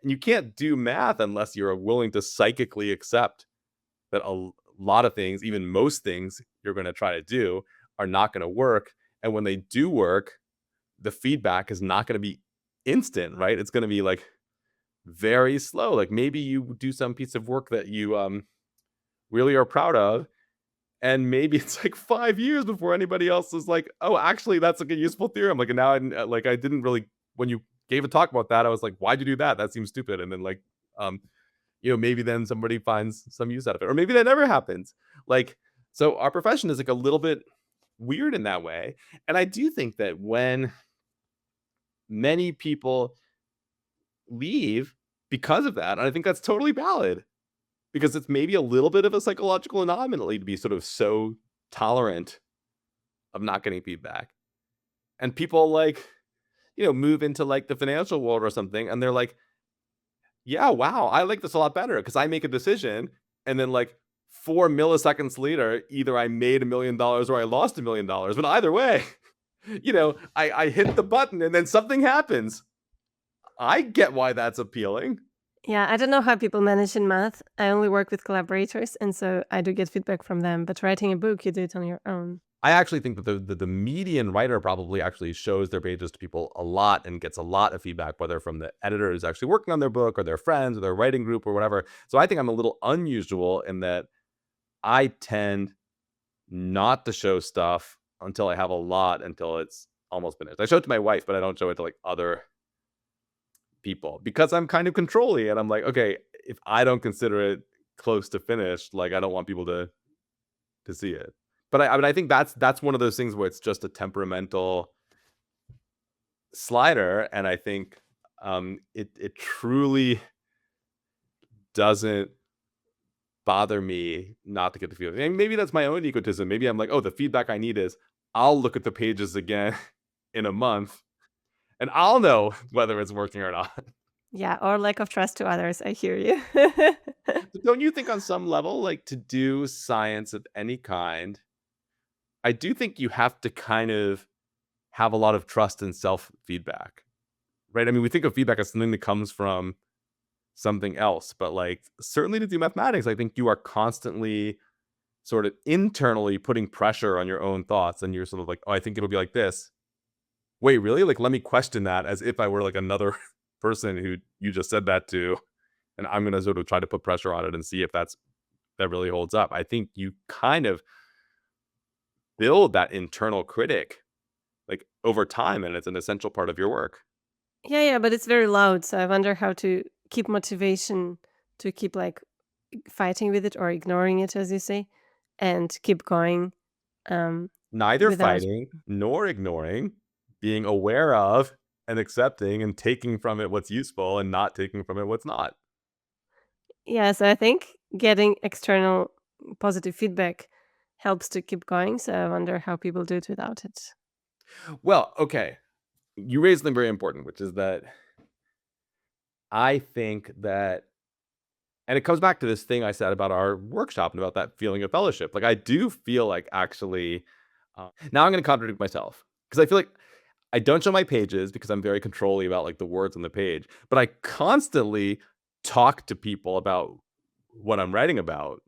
and you can't do math unless you're willing to psychically accept that a lot of things, even most things you're going to try to do, are not going to work. And when they do work, the feedback is not going to be instant, right? It's going to be like very slow. Like maybe you do some piece of work that you really are proud of, and maybe it's like 5 years before anybody else is like, "Oh, actually, that's like a useful theorem." Like, and now I didn't really, when you gave a talk about that, I was like, "Why'd you do that? That seems stupid." And then like, um, maybe then somebody finds some use out of it, or maybe that never happens. Like, so our profession is like a little bit weird in that way. And I do think that when many people leave because of that, and I think that's totally valid, because it's maybe a little bit of a psychological anomaly to be sort of so tolerant of not getting feedback. And people like, move into like the financial world or something, and they're like, yeah, wow, I like this a lot better because I make a decision, and then like 4 milliseconds later, either I made $1 million or I lost $1 million. But either way, I hit the button and then something happens. I get why that's appealing. Yeah, I don't know how people manage in math. I only work with collaborators, and so I do get feedback from them. But writing a book, you do it on your own. I actually think that the median writer probably actually shows their pages to people a lot and gets a lot of feedback, whether from the editor who's actually working on their book or their friends or their writing group or whatever. So I think I'm a little unusual in that I tend not to show stuff until I have a lot, until it's almost finished. I show it to my wife, but I don't show it to like other people because I'm kind of controlly and I'm like, okay, if I don't consider it close to finished, like I don't want people to see it. But I think that's one of those things where it's just a temperamental slider, and I think it truly doesn't bother me not to get the feedback. And maybe that's my own egotism. Maybe I'm like, oh, the feedback I need is I'll look at the pages again in a month, and I'll know whether it's working or not. Yeah, or lack of trust to others. I hear you. But don't you think on some level, like, to do science of any kind, I do think you have to kind of have a lot of trust and self-feedback, right? I mean, we think of feedback as something that comes from something else, but, like, certainly to do mathematics, I think you are constantly sort of internally putting pressure on your own thoughts, and you're sort of like, "Oh, I think it'll be like this." "Wait, really? Like, let me question that as if I were, like, another person who you just said that to, and I'm gonna sort of try to put pressure on it and see if that really holds up." I think you kind of build that internal critic, like, over time, and it's an essential part of your work. Yeah, yeah, but it's very loud, so I wonder how to keep motivation to keep, like, fighting with it or ignoring it, as you say, and keep going, Neither without. fighting nor ignoring, being aware of and accepting and taking from it what's useful and not taking from it what's not. Yeah, so I think getting external positive feedback helps to keep going, so I wonder how people do it without it. Well, okay, you raised something very important, which is that I think that, and it comes back to this thing I said about our workshop and about that feeling of fellowship. Like, I do feel like actually, now I'm gonna contradict myself because I feel like I don't show my pages because I'm very controlling about, like, the words on the page, but I constantly talk to people about what I'm writing about,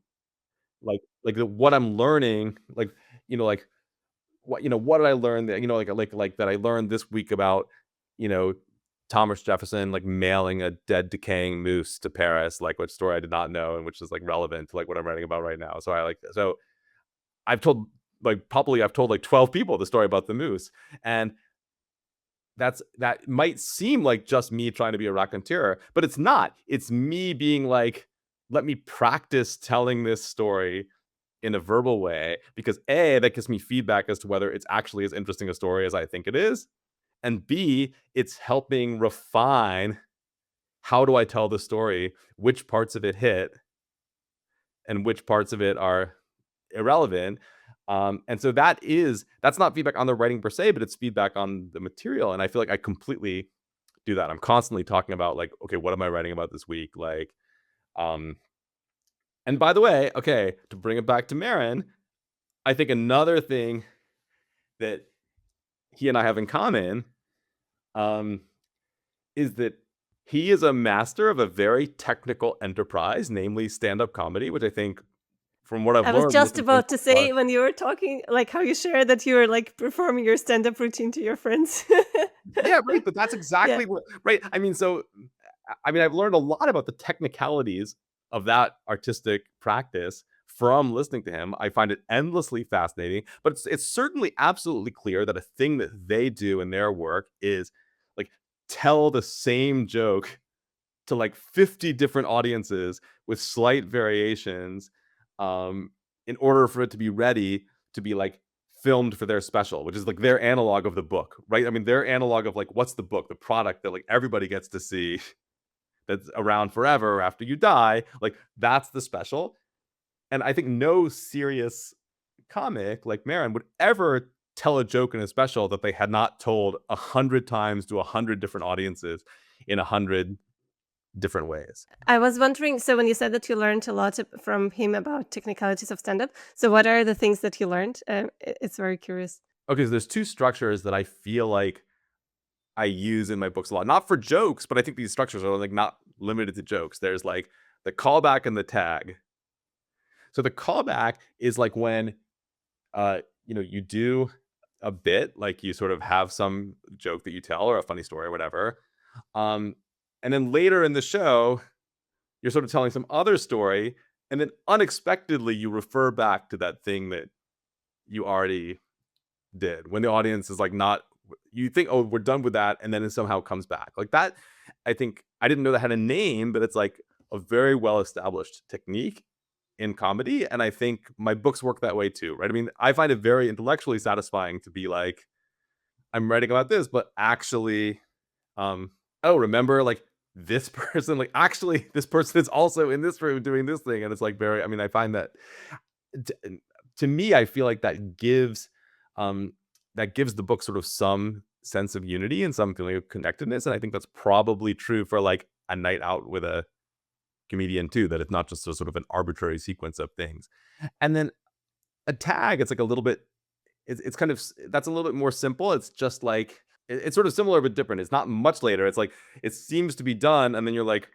what I'm learning, like, like, what did I learn that, that I learned this week about, you know, Thomas Jefferson, like, mailing a dead decaying moose to Paris, like, which story I did not know and which is, like, relevant to, like, what I'm writing about right now. So I've told, like, 12 people the story about the moose, and that might seem like just me trying to be a raconteur, but it's not. It's me being like, "Let me practice telling this story in a verbal way," because A, that gives me feedback as to whether it's actually as interesting a story as I think it is, and B, it's helping refine how do I tell the story, which parts of it hit, and which parts of it are irrelevant. And so that's not feedback on the writing per se, but it's feedback on the material. And I feel like I completely do that. I'm constantly talking about, like, okay, what am I writing about this week? Like, um, and by the way, okay, to bring it back to Marin, I think another thing that he and I have in common, um, is that he is a master of a very technical enterprise, namely stand-up comedy, which I think, from what I've I was learned just listening to him about so to far. say when you were talking, like, how you share that you're, like, performing your stand-up routine to your friends. Yeah, right, but that's Yeah. exactly what, right, I mean, so, I mean, I've learned a lot about the technicalities of that artistic practice from listening to him. I find it endlessly fascinating, but it's certainly absolutely clear that a thing that they do in their work is, like, tell the same joke to, like, 50 different audiences with slight variations, um, in order for it to be ready to be, like, filmed for their special, which is, like, their analog of the book, right? I mean, their analog of, like, what's the book? The product that, like, everybody gets to see that's around forever after you die, like, that's the special, and I think no serious comic like Marin would ever tell a joke in a special that they had not told 100 times to 100 different audiences in 100 different ways. I was wondering, so when you said that you learned a lot from him about technicalities of stand-up, so what are the things that you learned? It's very curious. Okay, so there's 2 structures that I feel like I use in my books a lot. Not for jokes, but I think these structures are, like, not limited to jokes. There's, like, the callback and the tag. So the callback is, like, when, you do a bit, like, you sort of have some joke that you tell or a funny story or whatever, um, and then later in the show, you're sort of telling some other story, and then unexpectedly, you refer back to that thing that you already did when the audience is, like, not, you think, "Oh, we're done with that," and then it somehow comes back. Like, that, I think I didn't know that had a name, but it's, like, a very well-established technique in comedy, and I think my books work that way too, right? I mean, I find it very intellectually satisfying to be like, "I'm writing about this, but actually, oh, remember, like, this person, like, actually, this person is also in this room doing this thing," and it's, like, very, I mean, I find that t to me, I feel like um, that gives the book sort of some sense of unity and some feeling of connectedness, and I think that's probably true for, like, a night out with a comedian too, that it's not just a sort of an arbitrary sequence of things. And then a tag, it's like a little bit it's kind of that's a little bit more simple. It's just like it's sort of similar but different. It's not much later. It's like it seems to be done, and then you're like,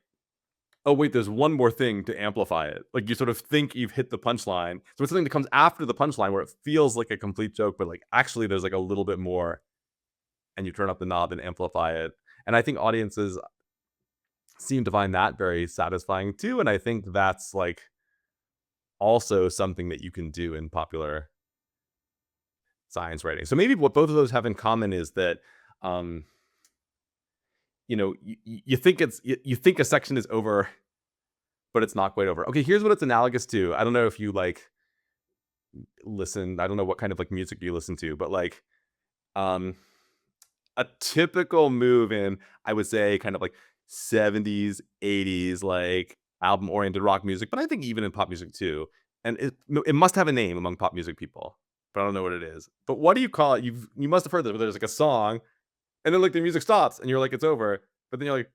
oh wait, there's one more thing to amplify it. Like you sort of think you've hit the punchline. So it's something that comes after the punchline where it feels like a complete joke, but like actually there's like a little bit more, and you turn up the knob and amplify it. And I think audiences seem to find that very satisfying too. And I think that's like also something that you can do in popular science writing. So maybe what both of those have in common is that, um, you think you think a section is over, but it's not quite over. Okay, here's what it's analogous to. I don't know if you like listen. I don't know what kind of like music you listen to, but like um, a typical move in, I would say, kind of like 70s, 80s, like album oriented rock music, but I think even in pop music too. And it must have a name among pop music people, but I don't know what it is. But what do you call it? You must have heard that there's like a song, and then like the music stops, and you're like it's over, but then you're like,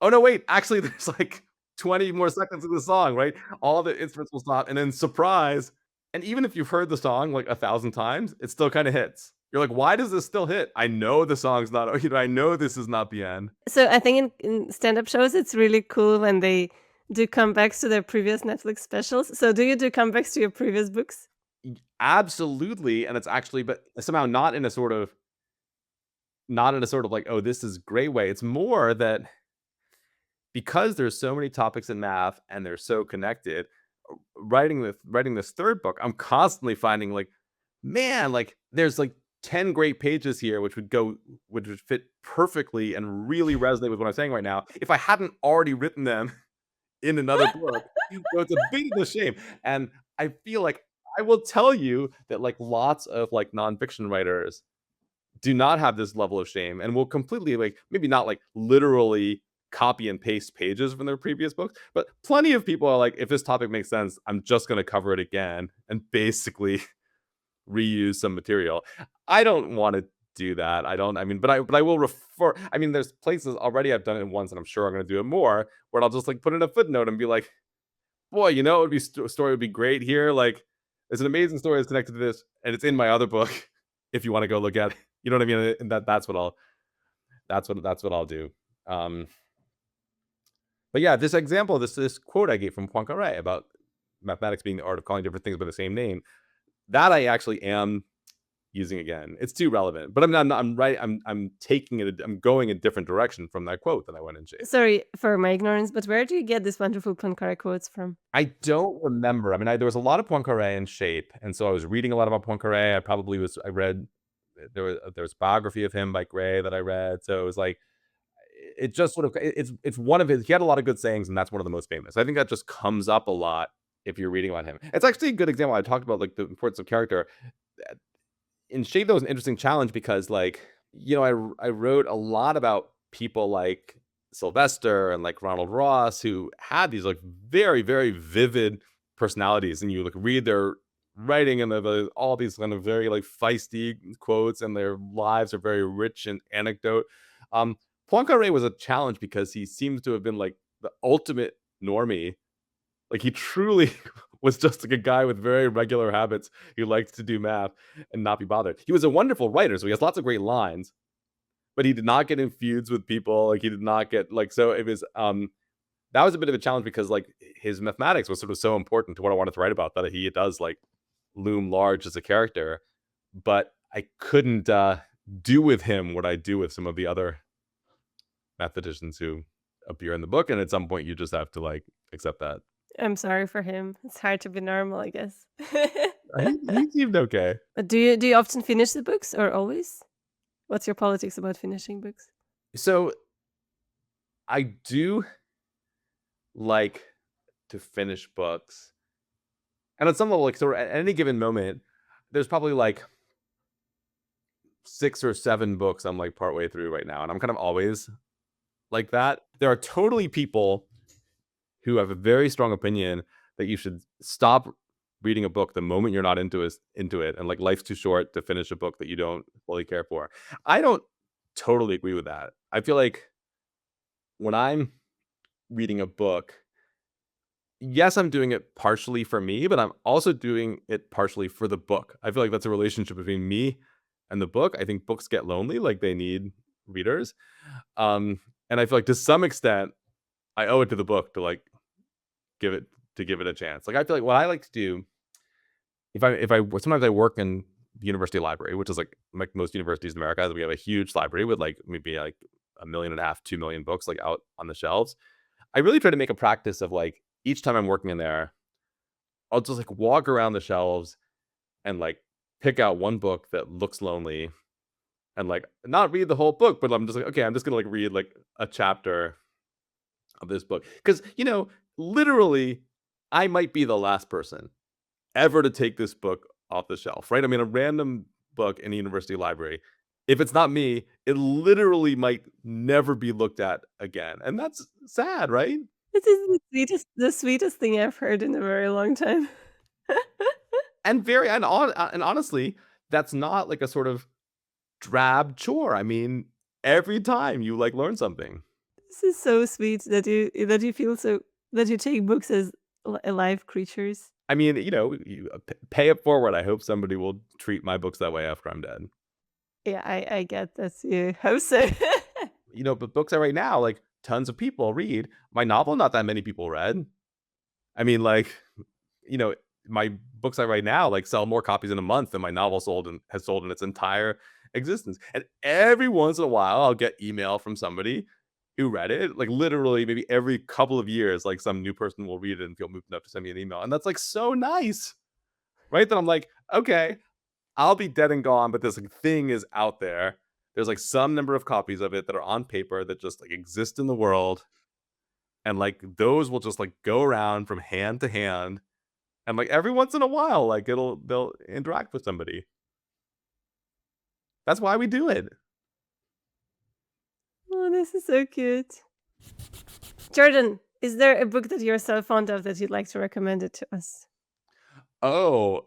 oh no, wait, actually there's like 20 more seconds of the song, right? All the instruments will stop, and then surprise. And even if you've heard the song like 1,000 times, it still kind of hits. You're like, why does this still hit? I know the song's not, I know this is not the end. So I think in stand-up shows, it's really cool when they do comebacks to their previous Netflix specials. So do you do comebacks to your previous books? Absolutely. And it's actually, but somehow not in a sort of like, oh, this is great way. It's more that because there's so many topics in math and they're so connected, writing this third book, I'm constantly finding like, man, like there's like 10 great pages here which would fit perfectly and really resonate with what I'm saying right now if I hadn't already written them in another book. So it's a bit of a shame. And I feel like I will tell you that like lots of like nonfiction writers do not have this level of shame and will completely like maybe not like literally copy and paste pages from their previous books, but plenty of people are like, if this topic makes sense, I'm just going to cover it again and basically reuse some material. I don't want to do that. I don't. I mean, but I will refer. I mean, there's places already I've done it once, and I'm sure I'm going to do it more. Where I'll just like put in a footnote and be like, boy, it would be story would be great here. Like, there's an amazing story that's connected to this, and it's in my other book. If you want to go look at it, you know what I mean. And that's what I'll do. Um, but yeah, this example, this quote I gave from Poincaré about mathematics being the art of calling different things by the same name, that I actually am using again. It's too relevant, but I'm right. I'm taking it. I'm going a different direction from that quote that I went in shape. Sorry for my ignorance, but where do you get these wonderful Poincaré quotes from? I don't remember. I mean, there was a lot of Poincaré in shape, and so I was reading a lot about Poincaré. I read there was a biography of him by Gray that I read. So it was like it just sort of it's one of his. He had a lot of good sayings, and that's one of the most famous. I think that just comes up a lot if you're reading about him. It's actually a good example. I talked about like the importance of character in Shade. That was an interesting challenge because like I wrote a lot about people like Sylvester and like Ronald Ross who had these like very very vivid personalities, and you like read their writing and all these kind of very like feisty quotes, and their lives are very rich in anecdote. um Poincaré was a challenge because he seems to have been like the ultimate normie. Like he truly was just like a guy with very regular habits who liked to do math and not be bothered. He was a wonderful writer, so he has lots of great lines, but he did not get in feuds with people. Like he did not get like so it was that was a bit of a challenge because like his mathematics was sort of so important to what I wanted to write about that he does like loom large as a character, but I couldn't do with him what I do with some of the other mathematicians who appear in the book, and at some point you just have to like accept that. I'm sorry for him. It's hard to be normal, I guess. He seemed okay. But do you often finish the books or always? What's your politics about finishing books? So I do like to finish books, and on some level, like so at any given moment, there's probably like 6 or 7 books I'm like partway through right now, and I'm kind of always like that. There are totally people who have a very strong opinion that you should stop reading a book the moment you're not into it, and like life's too short to finish a book that you don't fully care for. I don't totally agree with that. I feel like when I'm reading a book, yes, I'm doing it partially for me, but I'm also doing it partially for the book. I feel like that's a relationship between me and the book. I think books get lonely, like they need readers. Um, and I feel like to some extent, I owe it to the book to like give it give it a chance. Like I feel like what I like to do if I sometimes I work in the university library, which is like most universities in America, we have a huge library with like maybe like a million and a half, 2 million books like out on the shelves. I really try to make a practice of like each time I'm working in there, I'll just like walk around the shelves and like pick out one book that looks lonely and like not read the whole book, but I'm just like, okay, I'm just gonna like read like a chapter of this book. Cause literally, I might be the last person ever to take this book off the shelf, right? I mean, a random book in a university library, if it's not me, it literally might never be looked at again. And that's sad, right? This is the sweetest thing I've heard in a very long time. And and honestly, that's not like a sort of drab chore. I mean, every time you like learn something. This is so sweet that you feel so that you take books as alive creatures. I mean, you pay it forward. I hope somebody will treat my books that way after I'm dead. Yeah, I get that. You hope so. But books I write now, like tons of people read. My novel, not that many people read. I mean, like, you know, my books I write now like sell more copies in a month than my novel sold and has sold in its entire existence. And every once in a while, I'll get email from somebody who read it. Like literally, maybe every couple of years, like some new person will read it and feel moved enough to send me an email, and that's like so nice, right? That I'm like, okay, I'll be dead and gone, but this like, thing is out there. There's like some number of copies of it that are on paper that just like exist in the world, and like those will just like go around from hand to hand, and like every once in a while, like they'll interact with somebody. That's why we do it. Oh, this is so cute. Jordan, is there a book that you're so fond of that you'd like to recommend it to us? Oh,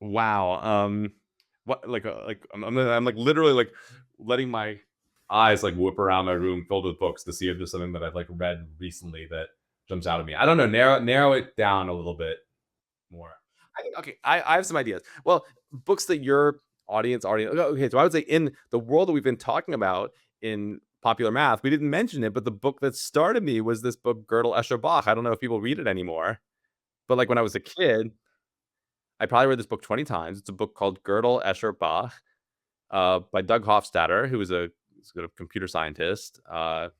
wow. What I'm like literally like letting my eyes like whip around my room filled with books to see if there's something that I've like read recently that jumps out at me. I don't know. Narrow it down a little bit more. I think okay, I have some ideas. Well, books that your audience already okay, so I would say in the world that we've been talking about in popular math, we didn't mention it, but the book that started me was this book, Gödel, Escher, Bach. I don't know if people read it anymore, but like when I was a kid, I probably read this book 20 times. It's a book called Gödel, Escher, Bach, by Doug Hofstadter, who was a sort of computer scientist at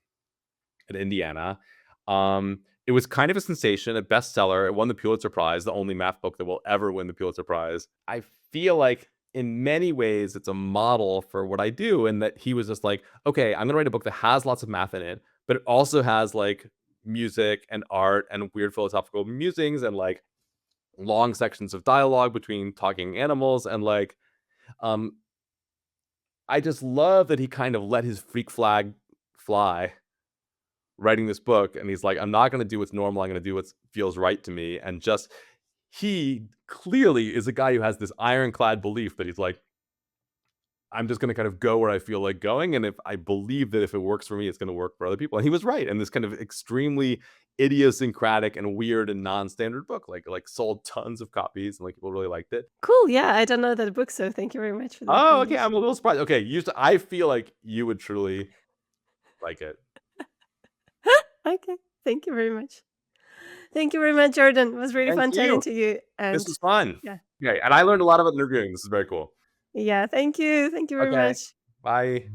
Indiana. It was kind of a sensation, a bestseller. It won the Pulitzer Prize, the only math book that will ever win the Pulitzer Prize. I feel like in many ways it's a model for what I do, and that he was just like, okay, I'm gonna write a book that has lots of math in it, but it also has like music and art and weird philosophical musings and like long sections of dialogue between talking animals and like um I just love that he kind of let his freak flag fly writing this book, and he's like, I'm not going to do what's normal, I'm going to do what feels right to me. And just he clearly is a guy who has this ironclad belief that he's like, I'm just going to kind of go where I feel like going, and if I believe that if it works for me it's going to work for other people. And he was right, and this kind of extremely idiosyncratic and weird and non-standard book like sold tons of copies and like people really liked it. Cool. Yeah, I don't know that book, so thank you very much for the Oh, okay, I'm recommendation. a little surprised. Okay, I feel like you would truly like it. Okay. Thank you very much. Thank you very much, Jordan. It was really Thank fun chatting you. to you. This And was fun. yeah. Okay, and I learned a lot about interviewing. This is very cool. Yeah. Thank you. Thank you very Okay, much. bye.